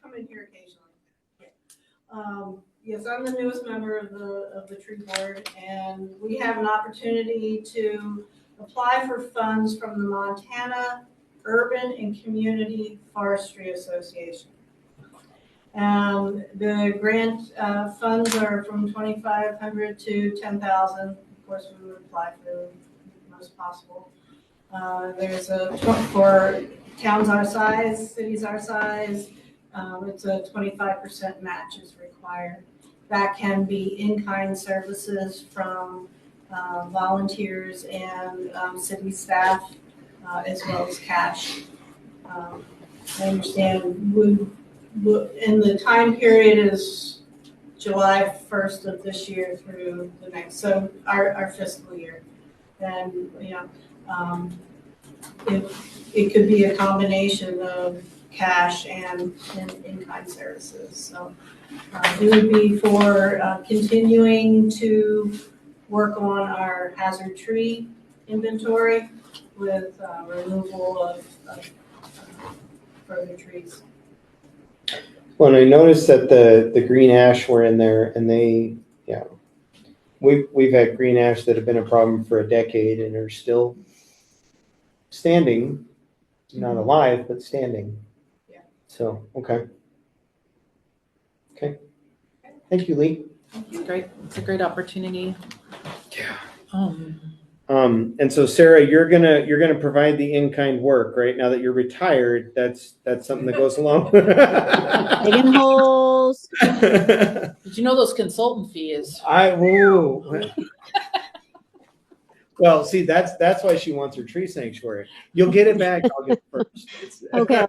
come in here occasionally. Yes, I'm the newest member of the tree board, and we have an opportunity to apply for funds from the Montana Urban and Community Forestry Association. The grant funds are from $2,500 to $10,000. Of course, we would apply for the most possible. There's for towns our size, cities our size, it's a 25% match is required. That can be in-kind services from volunteers and city staff, as well as cash. I understand in the time period is July 1st of this year through the next, so our fiscal year. And, it could be a combination of cash and in-kind services. So it would be for continuing to work on our hazard tree inventory with removal of further trees. Well, and I noticed that the green ash were in there and they, we've had green ash that have been a problem for a decade and are still standing, not alive, but standing. Yeah. So, okay. Thank you, Lee. It's great. It's a great opportunity. Yeah. Um, And so Sarah, you're gonna provide the in-kind work, right? Now that you're retired, that's something that goes along. Digging holes. did you know those consultant fees? Whoa. Well, see, that's why she wants her tree sanctuary. You'll get it back August 1st. Okay.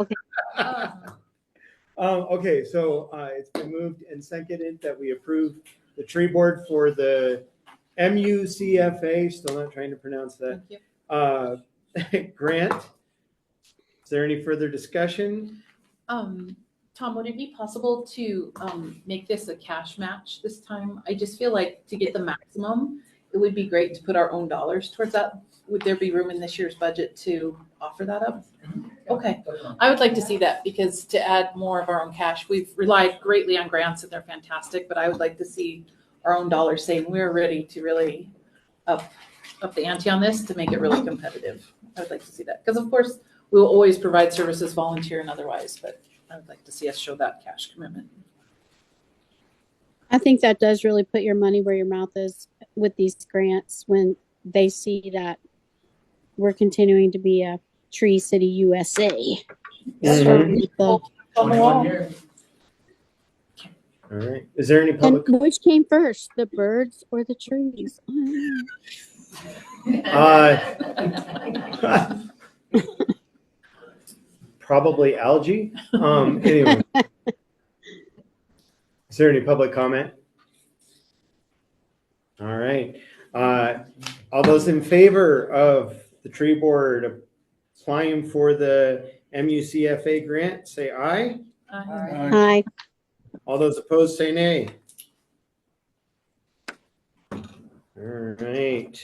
Okay, so it's been moved and seconded that we approve the tree board for the MUCFA, still not trying to pronounce that, Thank you. grant. Is there any further discussion? Tom, would it be possible to make this a cash match this time? I just feel like to get the maximum, it would be great to put our own dollars towards that. Would there be room in this year's budget to offer that up? Okay, I would like to see that because to add more of our own cash, we've relied greatly on grants and they're fantastic, but I would like to see our own dollars saying we're ready to really up the ante on this to make it really competitive. I would like to see that because of course We will always provide services, volunteer and otherwise, but I would like to see us show that cash commitment. I think that does really put your money where your mouth is with these grants when they see that we're continuing to be a Tree City USA. Mhm. So, On the 21 wall. years. All right. Is there any and public? which came first, the birds or the trees? Probably algae. Anyway. Is there any public comment? All right. All those in favor of the tree board applying for the MUCFA grant, say aye. Hi. All those opposed, say nay. All right.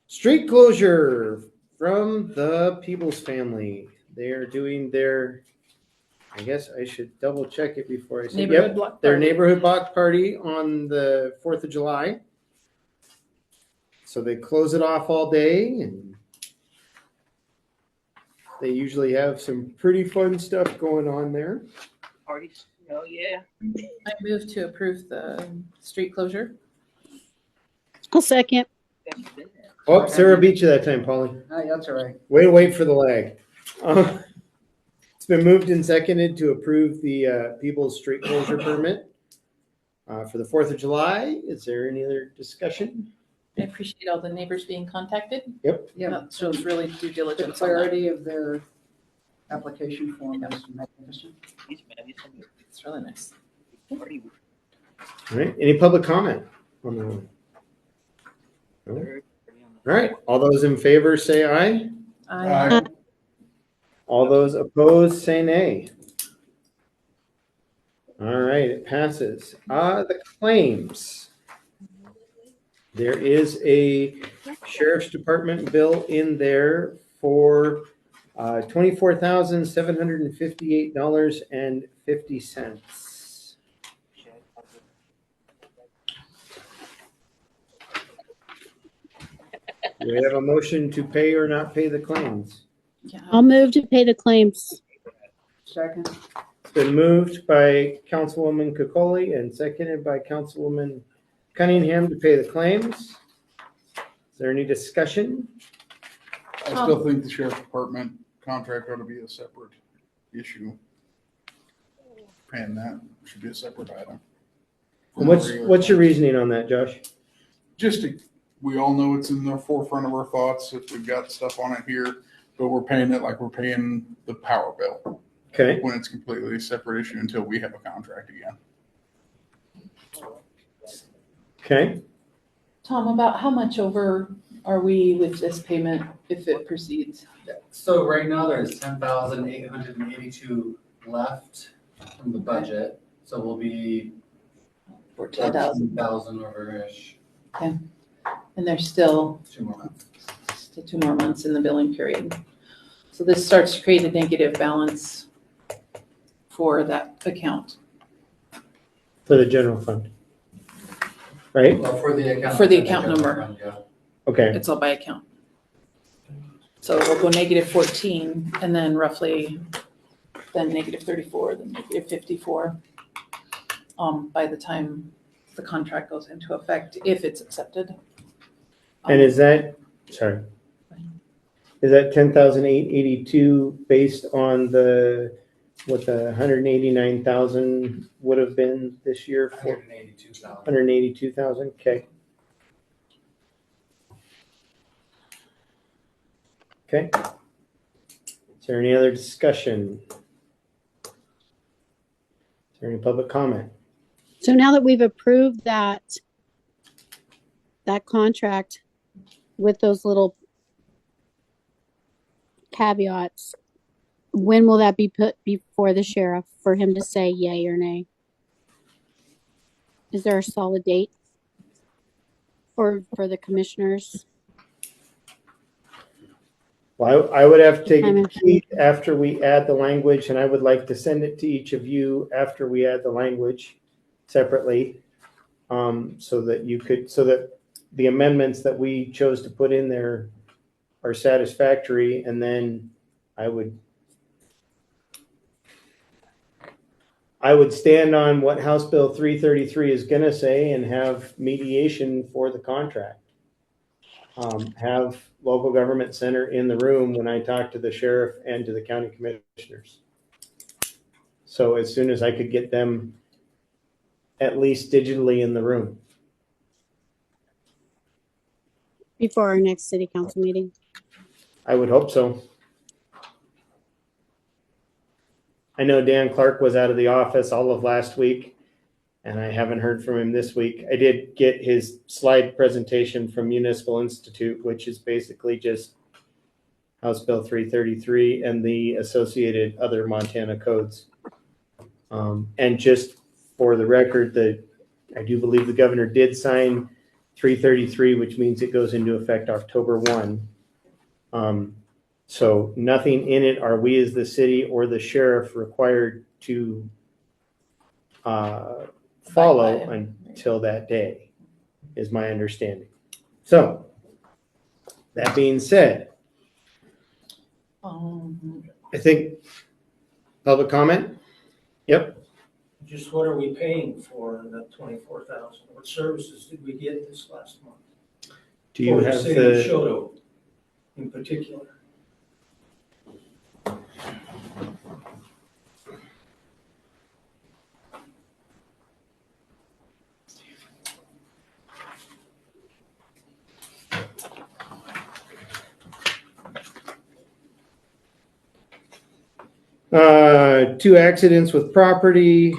Street closure from the Peebles family. They are doing their, I guess I should double check it before I say, Neighborhood block their party. neighborhood block party on the 4th of July. So they close it off all day, and they usually have some pretty fun stuff going on there. Parties, oh, yeah. I move to approve the street closure. I'll second. Oh, Sarah beat you that time, Polly. That's all right. Way to wait for the lag. It's been moved and seconded to approve the People's Street Closure Permit for the 4th of July. Is there any other discussion? I appreciate all the neighbors being contacted. Yep. Yeah, That shows really due the diligence on that. clarity of their application form is magnificent. It's really nice. All right. Any public comment on that one? No? All right. All those in favor say aye. Aye. All those opposed say nay. All right, it passes. The claims. There is a sheriff's department bill in there for $24,758.50. Do we have a motion to pay or not pay the claims? Yeah. I'll move to pay the claims. Second, It's been moved by Councilwoman Kokoli and seconded by Councilwoman Cunningham to pay the claims. Is there any discussion? I still think the sheriff's department contract ought to be a separate issue. Paying that should be a separate item. What's your reasoning on that, Josh? Just to, we all know it's in the forefront of our thoughts if we've got stuff on it here, but we're paying it like we're paying the power bill Okay. when it's completely a separate issue until we have a contract again. Okay. Tom, about how much over are we with this payment if it proceeds? So right now there's 10,882 left from the budget, so we'll be 14,000. 10,000 over-ish, And there's still 2 more months. 2 more months in the billing period. So this starts to create a negative balance for that account. For the general fund. Right? Well, for the account. For the account number. Yeah. Okay. It's all by account. So we'll go -14 and then roughly then -34, then -54 by the time the contract goes into effect, if it's accepted. And is that 10,882 based on what the 189,000 would have been this year? 182,000. 182,000. Okay. Okay. Is there any other discussion? Is there any public comment? So now that we've approved that contract with those little caveats, when will that be put before the sheriff for him to say yay or nay? Is there a solid date? Or for the commissioners? Well, I would have to take it to Keith after we add the language, and I would like to send it to each of you after we add the language separately, so that the amendments that we chose to put in there are satisfactory, and then I would stand on what House Bill 333 is gonna say and have mediation for the contract. Have local government center in the room when I talk to the sheriff and to the county commissioners. So as soon as I could get them at least digitally in the room. Before our next city council meeting. I would hope so. I know Dan Clark was out of the office all of last week, and I haven't heard from him this week. I did get his slide presentation from Municipal Institute, which is basically just House Bill 333 and the associated other Montana codes. And just for the record, I do believe the governor did sign 333, which means it goes into effect October 1. So nothing in it are we as the city or the sheriff required to follow until that day, is my understanding. So, that being said, I think public comment? Yep. Just what are we paying for in that 24,000? What services did we get this last month? Do you For have city of the, Choteau in particular? 2 accidents with property,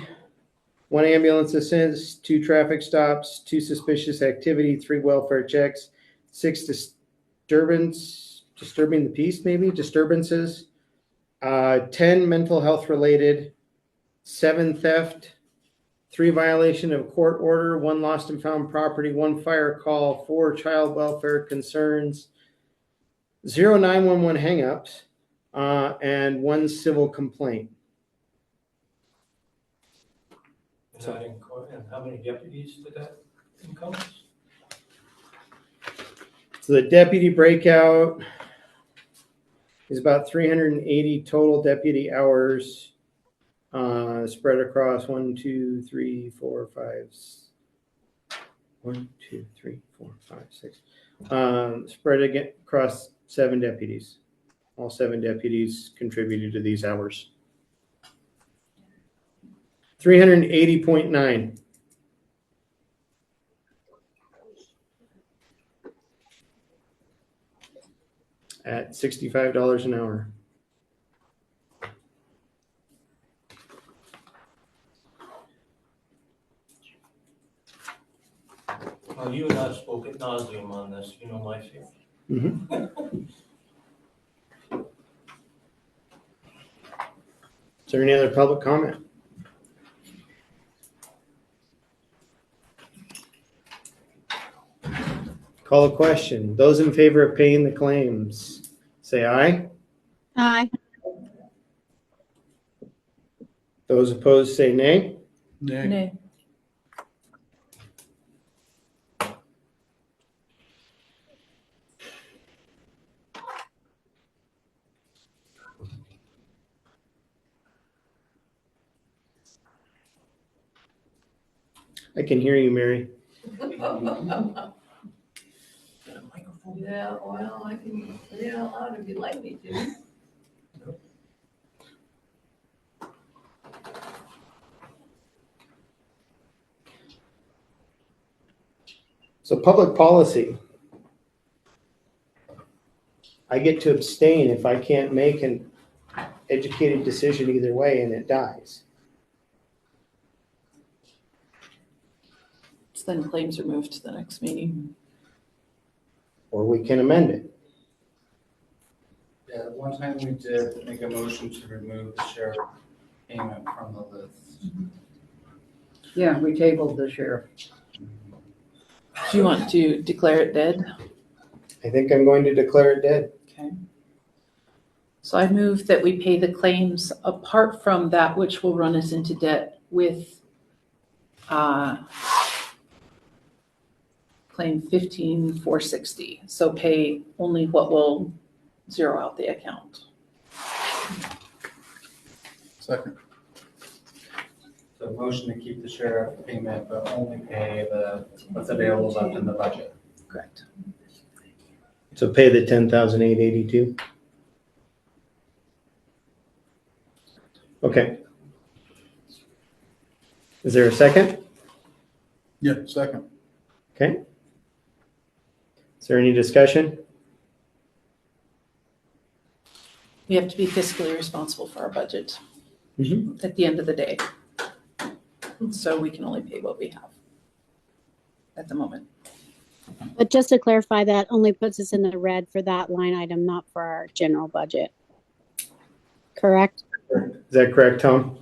1 ambulance assist, 2 traffic stops, 2 suspicious activity, 3 welfare checks, 6 disturbing the peace, maybe disturbances, 10 mental health related, 7 theft, 3 violation of court order, 1 lost and found property, 1 fire call, 4 child welfare concerns, 0 911 hangups, and 1 civil complaint. And how many deputies did that encompass? So the deputy breakout is about 380 total deputy hours, spread across 1, 2, 3, 4, 5, 1, 2, 3, 4, 5, 6. Spread again across 7 deputies. All 7 deputies contributed to these hours. 380.9. At $65 an hour. Well, you and I spoke at nauseum on this, you know my feeling. Mm-hmm. Is there any other public comment? Call a question. Those in favor of paying the claims, say aye. Aye. Those opposed, say nay. Nay. I can hear you, Mary. Yeah, well, I can say it out loud if you'd like me to. So public policy. I get to abstain if I can't make an educated decision either way and it dies. So then claims are moved to the next meeting. Or we can amend it. Yeah, one time we did make a motion to remove the sheriff payment from the list. Yeah, we tabled the sheriff. Do you want to declare it dead? I think I'm going to declare it dead. Okay. So I move that we pay the claims apart from that which will run us into debt with claim 15,460. So pay only what will zero out the account. Second. So motion to keep the sheriff payment, but only pay what's available left in the budget. Correct. So pay the 10,882. Okay. Is there a second? Yeah, second. Okay. Is there any discussion? We have to be fiscally responsible for our budget Mhm. at the end of the day. So we can only pay what we have at the moment. But just to clarify, that only puts us in the red for that line item, not for our general budget. Correct? Is that correct, Tom?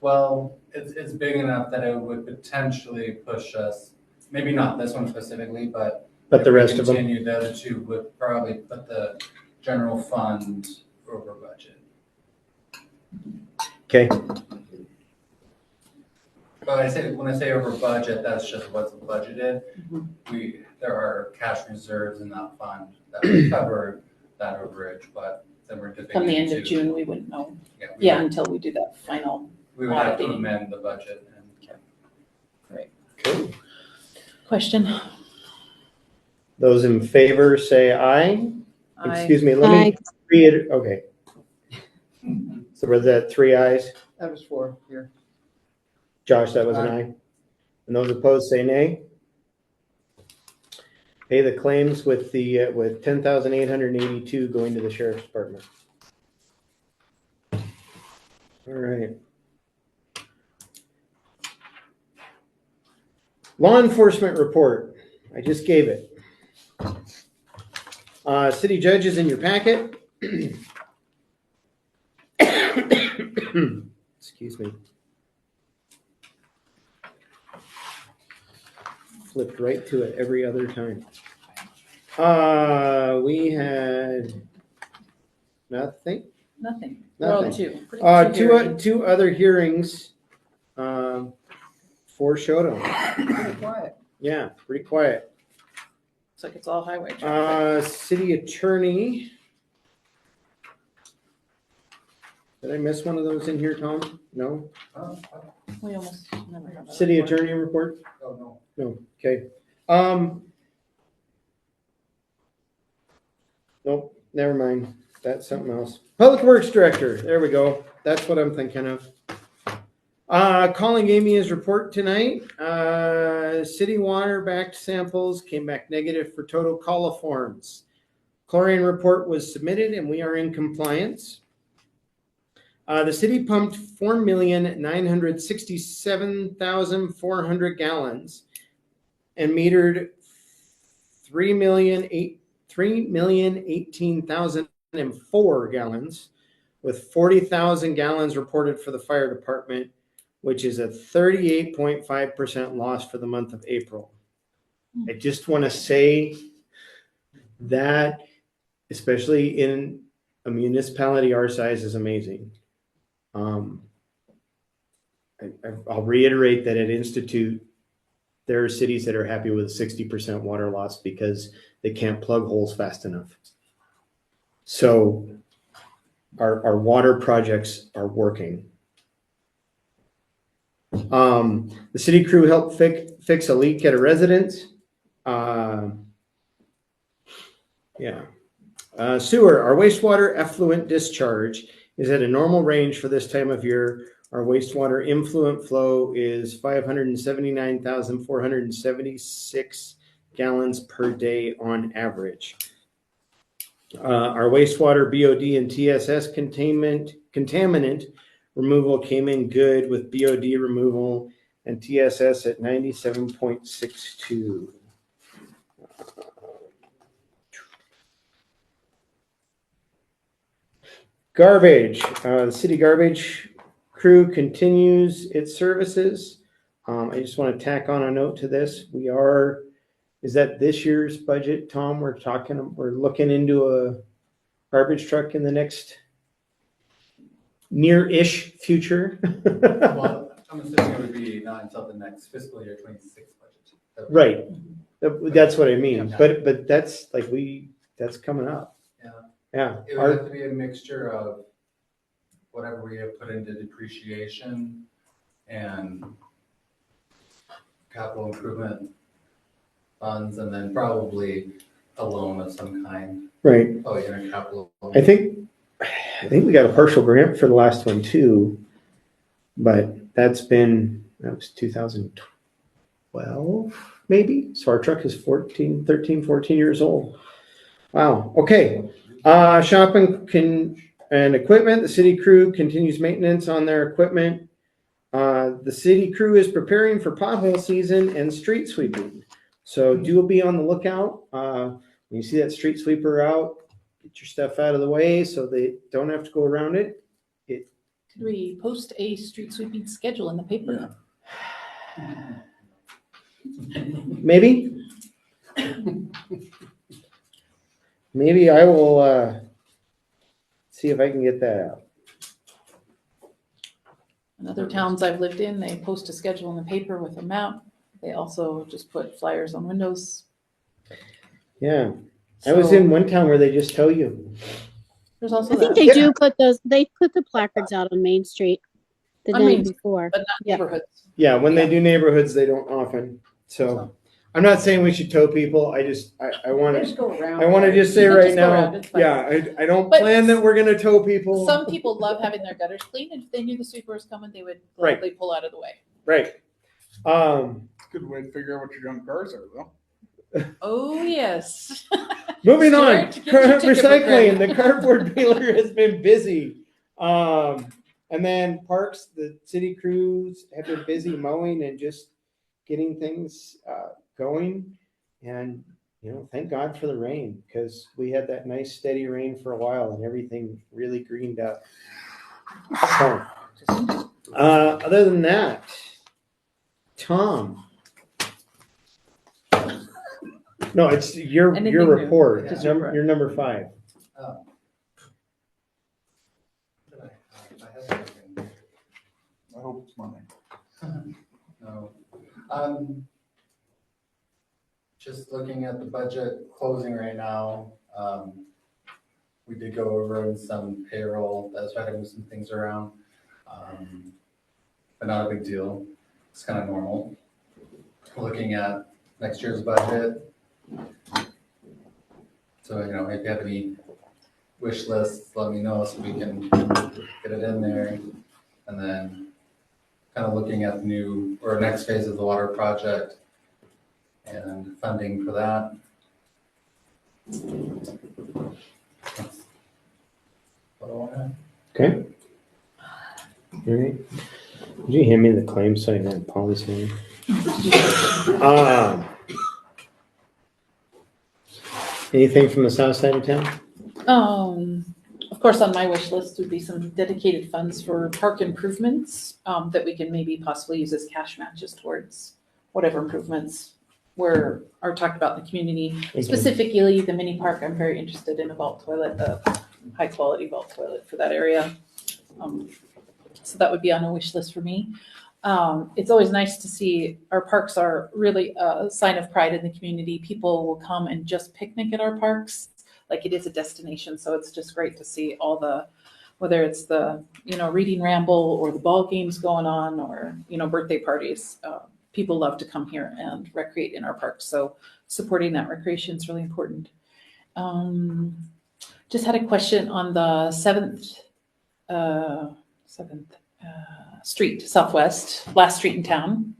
Well, it's big enough that it would potentially push us, maybe not this one specifically, but. But the if we rest of them? continue, the other two would probably put the general fund over budget. Okay. But when I say over budget, that's just what's budgeted. There are cash reserves in that fund that would cover that overage, but then we're dipping Come the end of into- June, we wouldn't know. we Yeah, would- until we do that final. We would have to auditing. amend the budget and. Cool. Question? Those in favor say aye. Excuse me, let me reiterate. Okay. So was that 3 ayes? That was 4 here. Josh, that was an aye. And those opposed say nay. Pay the claims with 10,882 going to the sheriff's department. All right. Law enforcement report. I just gave it. City judge is in your packet. Excuse me. Flipped right to it every other time. We had nothing. Nothing. Nothing. Well, two. Two other hearings for Choteau. Pretty quiet. Yeah, pretty quiet. Looks like it's all highway traffic. City attorney. Did I miss one of those in here, Tom? No? We almost never have that. City attorney report? Oh, no. No, okay. Nope, never mind. That's something else. Public Works Director, there we go. That's what I'm thinking of. Calling Amy's report tonight. City water backed samples came back negative for total coliforms. Chlorine report was submitted and we are in compliance. The city pumped 4,967,400 gallons and metered 3,018,004 gallons, with 40,000 gallons reported for the fire department, which is a 38.5% loss for the month of April. I just want to say that, especially in a municipality our size, is amazing. I'll reiterate that at Institute, there are cities that are happy with a 60% water loss because they can't plug holes fast enough. So our water projects are working. The city crew helped fix a leak at a residence. Sewer, our wastewater effluent discharge is at a normal range for this time of year. Our wastewater influent flow is 579,476 gallons per day on average. Our wastewater BOD and TSS contaminant removal came in good, with BOD removal and TSS at 97.62. Garbage. The city garbage crew continues its services. I just want to tack on a note to this. Is that this year's budget, Tom? We're looking into a garbage truck in the next near-ish future. Well, I'm assuming it would be not until the next fiscal year 26 budget. Right. That's what I mean. Yeah. But that's coming up. Yeah. Yeah. It would have to be a mixture of whatever we have put into depreciation and capital improvement funds, and then probably a loan of some kind, Right. probably in a capital. I think we got a partial grant for the last one too, but that was 2012 maybe. So our truck is 14 years old. Wow. Okay. Shopping and equipment. The city crew continues maintenance on their equipment. The city crew is preparing for pothole season and street sweeping. So do be on the lookout. When you see that street sweeper out, get your stuff out of the way so they don't have to go around it. Could we post a street sweeping schedule in the paper? Maybe. Maybe I will see if I can get that out. In other towns I've lived in, they post a schedule in the paper with a map. They also just put flyers on windows. Yeah. I was in one town where they just tell you. There's also I think that. they do put they put the placards out on Main Street the On night Main before. But not Yeah. neighborhoods. Yeah, when they do neighborhoods, they don't often. So I'm not saying we should tow people. I want to. Just go around. I want to just say Just right go around, now, it's fine. yeah, I don't But plan that we're gonna tow people. Some people love having their gutters clean, and if they knew the sweeper was coming, they would Right. gladly pull out of the way. Right. Good way to figure out what your junk cars are, though. Oh, yes. Moving on. Stuart, get your ticket book Recycling. ready. The cardboard dealer has been busy. And then parks, the city crews have been busy mowing and just getting things going. And thank God for the rain, because we had that nice steady rain for a while and everything really greened up. So, other than that, Tom. No, it's your Anything new? report. Just You're report. number 5. I hope it's money. No. Just looking at the budget closing right now, we did go over in some payroll, that's trying to move some things around. But not a big deal. It's kind of normal. Looking at next year's budget. So, if you have any wish lists, let me know so we can get it in there. And then kind of looking at the next phase of the water project and funding for that. That's what I want to. Okay. All right. Did you hand me the claim so I can have Polly's name? Anything from the south side of town? Of course, on my wish list would be some dedicated funds for park improvements that we can maybe possibly use as cash matches towards whatever improvements are talked about in the community. Okay. Specifically, the mini park, I'm very interested in a vault toilet, a high quality vault toilet for that area. So that would be on a wish list for me. It's always nice to see our parks are really a sign of pride in the community. People will come and just picnic at our parks. Like, it is a destination. So it's just great to see whether it's the, reading ramble or the ball games going on or, birthday parties. People love to come here and recreate in our parks. So supporting that recreation is really important. Just had a question on the 7th Street, Southwest, last street in town.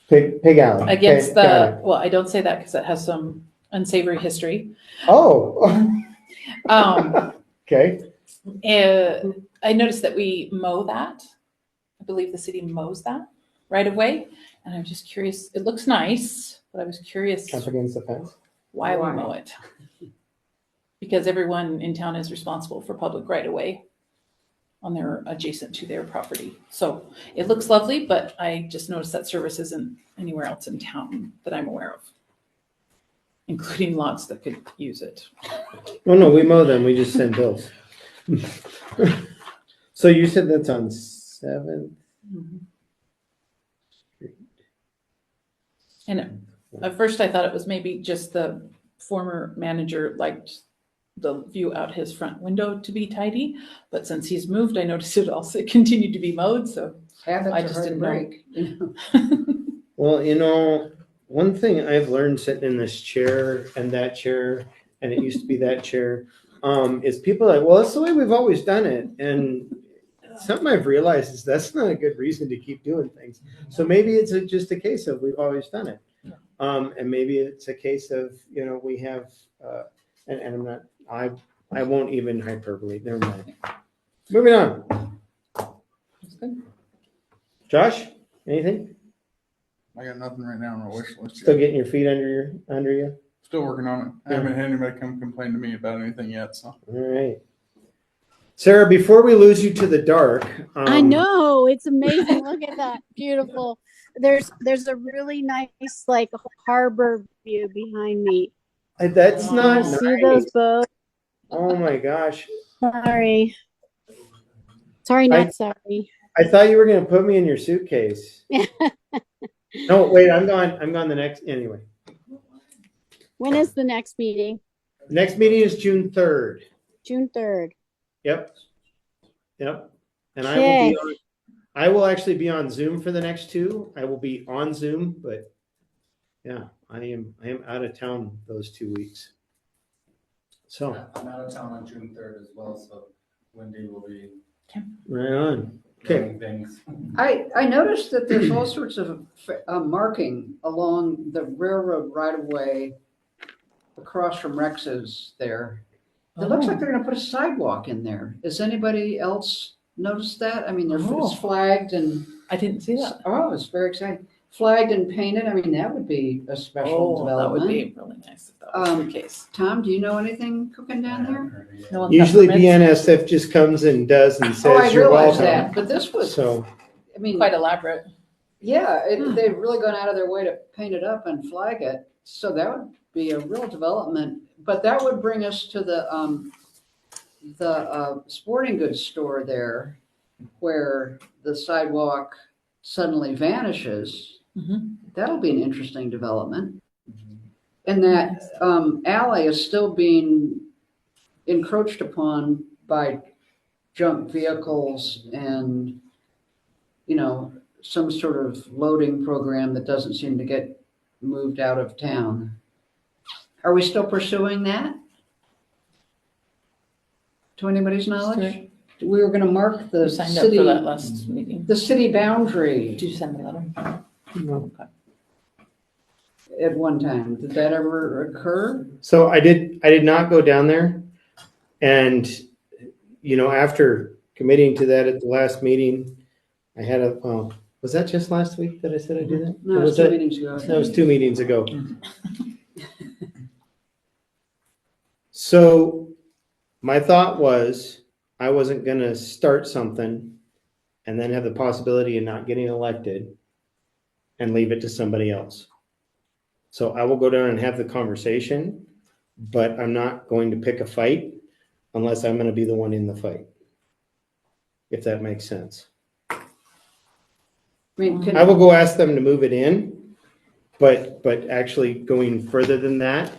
Pig Alley. Against Okay, got it. well, I don't say that because it has some unsavory history. Oh. Okay. I noticed that we mow that. I believe the city mows that right away. And I'm just curious, it looks nice, but I was curious Up against the fence. why we mow it. Because everyone in town is responsible for public right of way on their adjacent to their property. So it looks lovely, but I just noticed that service isn't anywhere else in town that I'm aware of, including lots that could use it. Oh, no, we mow them. We just send bills. So you said that's on 7th Street. And at first I thought it was maybe just the former manager liked the view out his front window to be tidy. But since he's moved, I noticed it also continued to be mowed, so I Habits are just hard to didn't know. break, you know. Well, one thing I've learned sitting in this chair and that chair, and it used to be that chair, is people are like, well, that's the way we've always done it. And something I've realized is that's not a good reason to keep doing things. So maybe it's just a case of we've always done it. And maybe it's a case of, we have, and I'm not, I won't even hyperbole, never mind. Moving on. Josh, anything? I got nothing right now on my wish list Still yet. getting your feet under you? Still working on it. I haven't had anybody come complain to me about anything yet, so. All right. Sarah, before we lose you to the dark. I know, it's amazing. Look at that. Beautiful. There's a really nice like harbor view behind me. That's Can not you nice. see those boats? Oh my gosh. Sorry. Sorry, not sorry. I thought you were going to put me in your suitcase. No, wait, I'm gone the next, anyway. When is the next meeting? Next meeting is June 3rd. June 3rd. Yep. And Okay. I will actually be on Zoom for the next two. I will be on Zoom, but yeah, I am out of town those 2 weeks. So I'm out of town on June 3rd as well, so Wendy will be right on. Okay. doing things. I noticed that there's all sorts of marking along the railroad right-of-way across from Rex's there. It looks like they're gonna put a sidewalk in there. Has anybody else noticed that? I mean, it's flagged and. I didn't see that. Oh, it's very exciting. Flagged and painted. I mean, that would be a special That development. would be really nice if that was the case. Tom, do you know anything cooking down there? No one's got Usually permits. BNSF just comes and does and Oh, I says you're realize welcome. that, but this was, So I mean, Quite elaborate. yeah, they've really gone out of their way to paint it up and flag it. So that would be a real development. But that would bring us to the sporting goods store there, where the sidewalk suddenly vanishes. Mhm. That'll be an interesting development. And that alley is still being encroached upon by junk vehicles and, some sort of loading program that doesn't seem to get moved out of town. Are we still pursuing that? To anybody's knowledge? We were gonna mark the You signed up for city, that last meeting. the city boundary Did you send the letter? no. Okay. at one time. Did that ever occur? So I did not go down there. And, after committing to that at the last meeting, I had was that just last week that I said I'd do that? No, Or it was was 2 meetings ago. That was 2 meetings ago. So my thought was I wasn't going to start something and then have the possibility of not getting elected and leave it to somebody else. So I will go down and have the conversation, but I'm not going to pick a fight unless I'm going to be the one in the fight, if that makes sense. I mean, I will go ask them to move it in, but actually going further than that,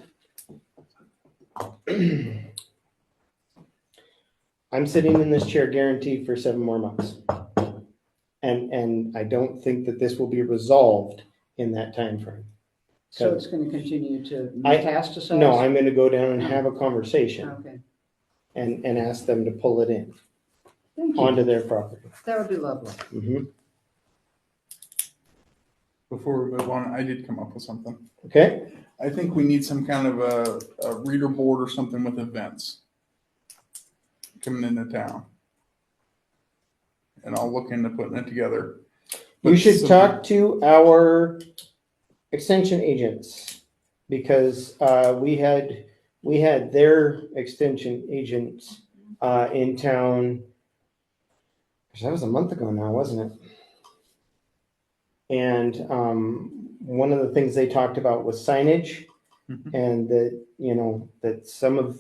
I'm sitting in this chair guaranteed for 7 more months. And I don't think that this will be resolved in that time frame. so it's going to continue to metastasize? No, I'm going to go down and have a conversation Okay, and ask them to pull it in thank you. onto their property. That would be lovely. Mhm. Before we move on, I did come up with something. Okay, I think we need some kind of a reader board or something with events coming into town. And I'll look into putting it together. you should talk to our extension agents because we had their extension agents in town. Gosh, that was a month ago now, wasn't it? And one of the things they talked about was signage, and that some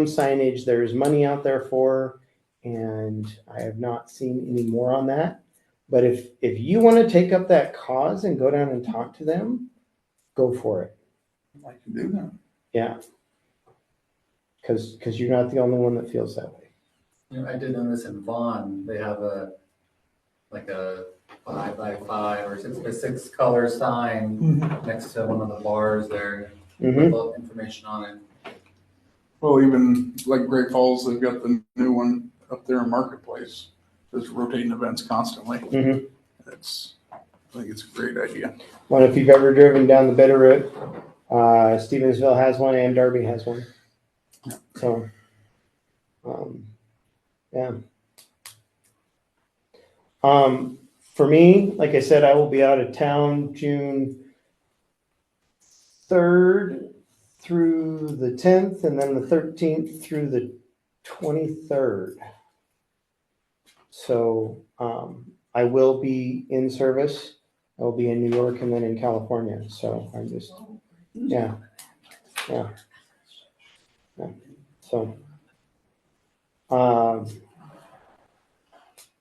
signage there's money out there for, and I have not seen any more on that. But if you want to take up that cause and go down and talk to them, go for it. I can do that. Yeah. Because you're not the only one that feels that way. You know, I did notice in Vaughn, they have a 5x5 or 6x6 color sign next to one of the bars there with Mm-hmm. all information on it. Well, even like Great Falls, they've got the new one up there in Marketplace. There's rotating events constantly. Mm-hmm. I think it's a great idea. Well, if you've ever driven down the Bitterroot, Stevensville has one and Darby has one. So, yeah. For me, like I said, I will be out of town June 3rd through the 10th, and then the 13th through the 23rd. So, I will be in service. I will be in New York and then in California. So I'm just, yeah. So,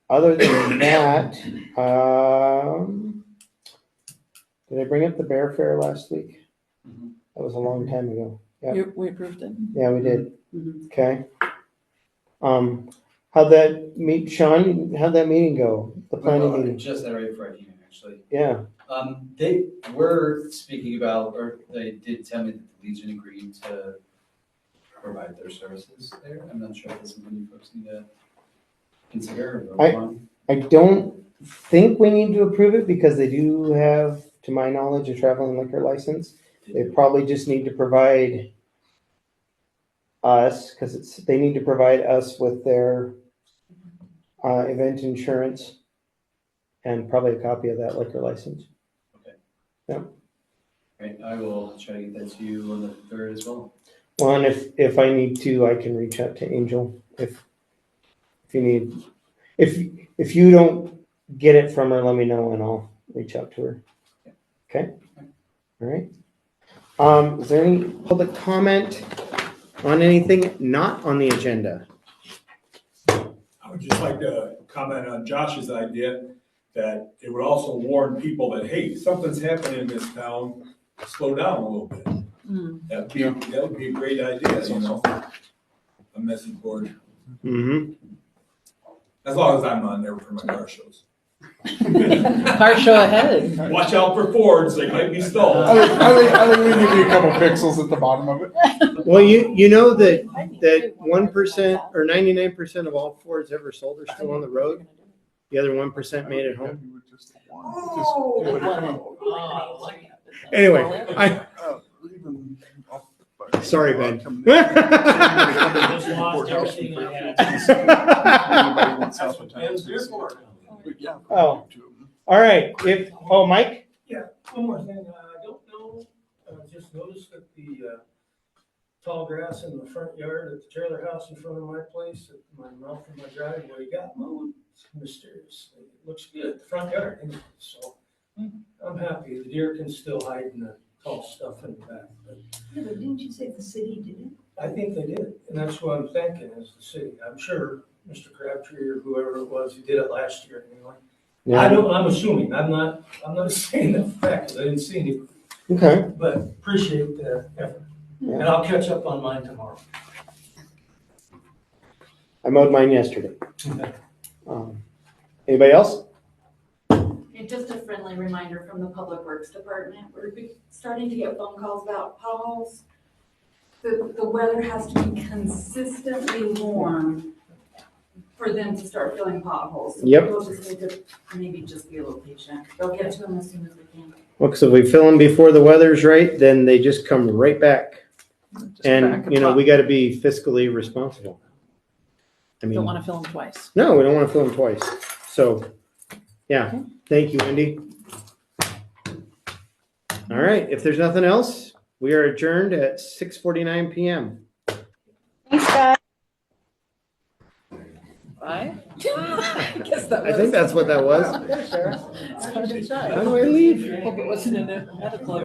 other than that, did I bring up the bear fair last week? Mhm. That was a long time ago. Yeah, We approved it. yeah, we did. Mhm. Okay. How'd that Sean, how'd that meeting go? The planning meeting? Just that right before I came in, actually. Yeah. They were speaking about, or they did tell me that the Legion agreed to provide their services there. I'm not sure if that's something you folks need to consider or vote on. I don't think we need to approve it because they do have, to my knowledge, a traveling liquor license. They probably just need to provide us, because they need to provide us with their event insurance and probably a copy of that liquor license. Okay. Yeah. Right, I will try to get that to you on the 3rd as well. Well, and if I need to, I can reach out to Angel if you need. If you don't get it from her, let me know and I'll reach out to her. Okay? All right. Is there any public comment on anything not on the agenda? I would just like to comment on Josh's idea that it would also warn people that, hey, something's happening in this town, slow down a little bit. That would be a great idea, you know, a message board. Mm-hmm. As long as I'm on there for my car shows. Car show ahead. Watch out for Fords, they might be stalled. I think we need a couple pixels at the bottom of it. Well, you know that 1% or 99% of all Fords ever sold are still on the road. The other 1% made it home. Anyway, sorry, Ben. Just lost everything I had. Oh, all right. Mike? Yeah, one more thing, I don't know, I just noticed that the tall grass in the front yard at the trailer house in front of my place, at my mouth of my driveway got mowed mysteriously. It looks good, the front yard, anyway, so I'm happy. The deer can still hide in the tall stuff in the back, but Yeah, but didn't you say the city did it? I think they did, and that's what I'm thinking is the city. I'm sure Mr. Crabtree or whoever it was who did it last year anyway. I'm assuming, I'm not saying the fact, 'cause I didn't see any, Okay. but appreciate the effort. And I'll catch up on mine tomorrow. I mowed mine yesterday. Anybody else? And just a friendly reminder from the Public Works Department, we're starting to get phone calls about potholes. The weather has to be consistently warm for them to start filling potholes. So Yep. People just need to maybe just be a little patient. They'll get to them as soon as we can. Well, so if we fill them before the weather's right, then they just come right back. And, we got to be fiscally responsible. I mean, Don't want to fill them twice. no, we don't want to fill them twice. So, yeah. Thank you, Wendy. All right. If there's nothing else, we are adjourned at 6:49 p.m. Thanks, guys. Bye. I guess that I think that's what that was. Sure. How do I leave? Hope it wasn't in a medical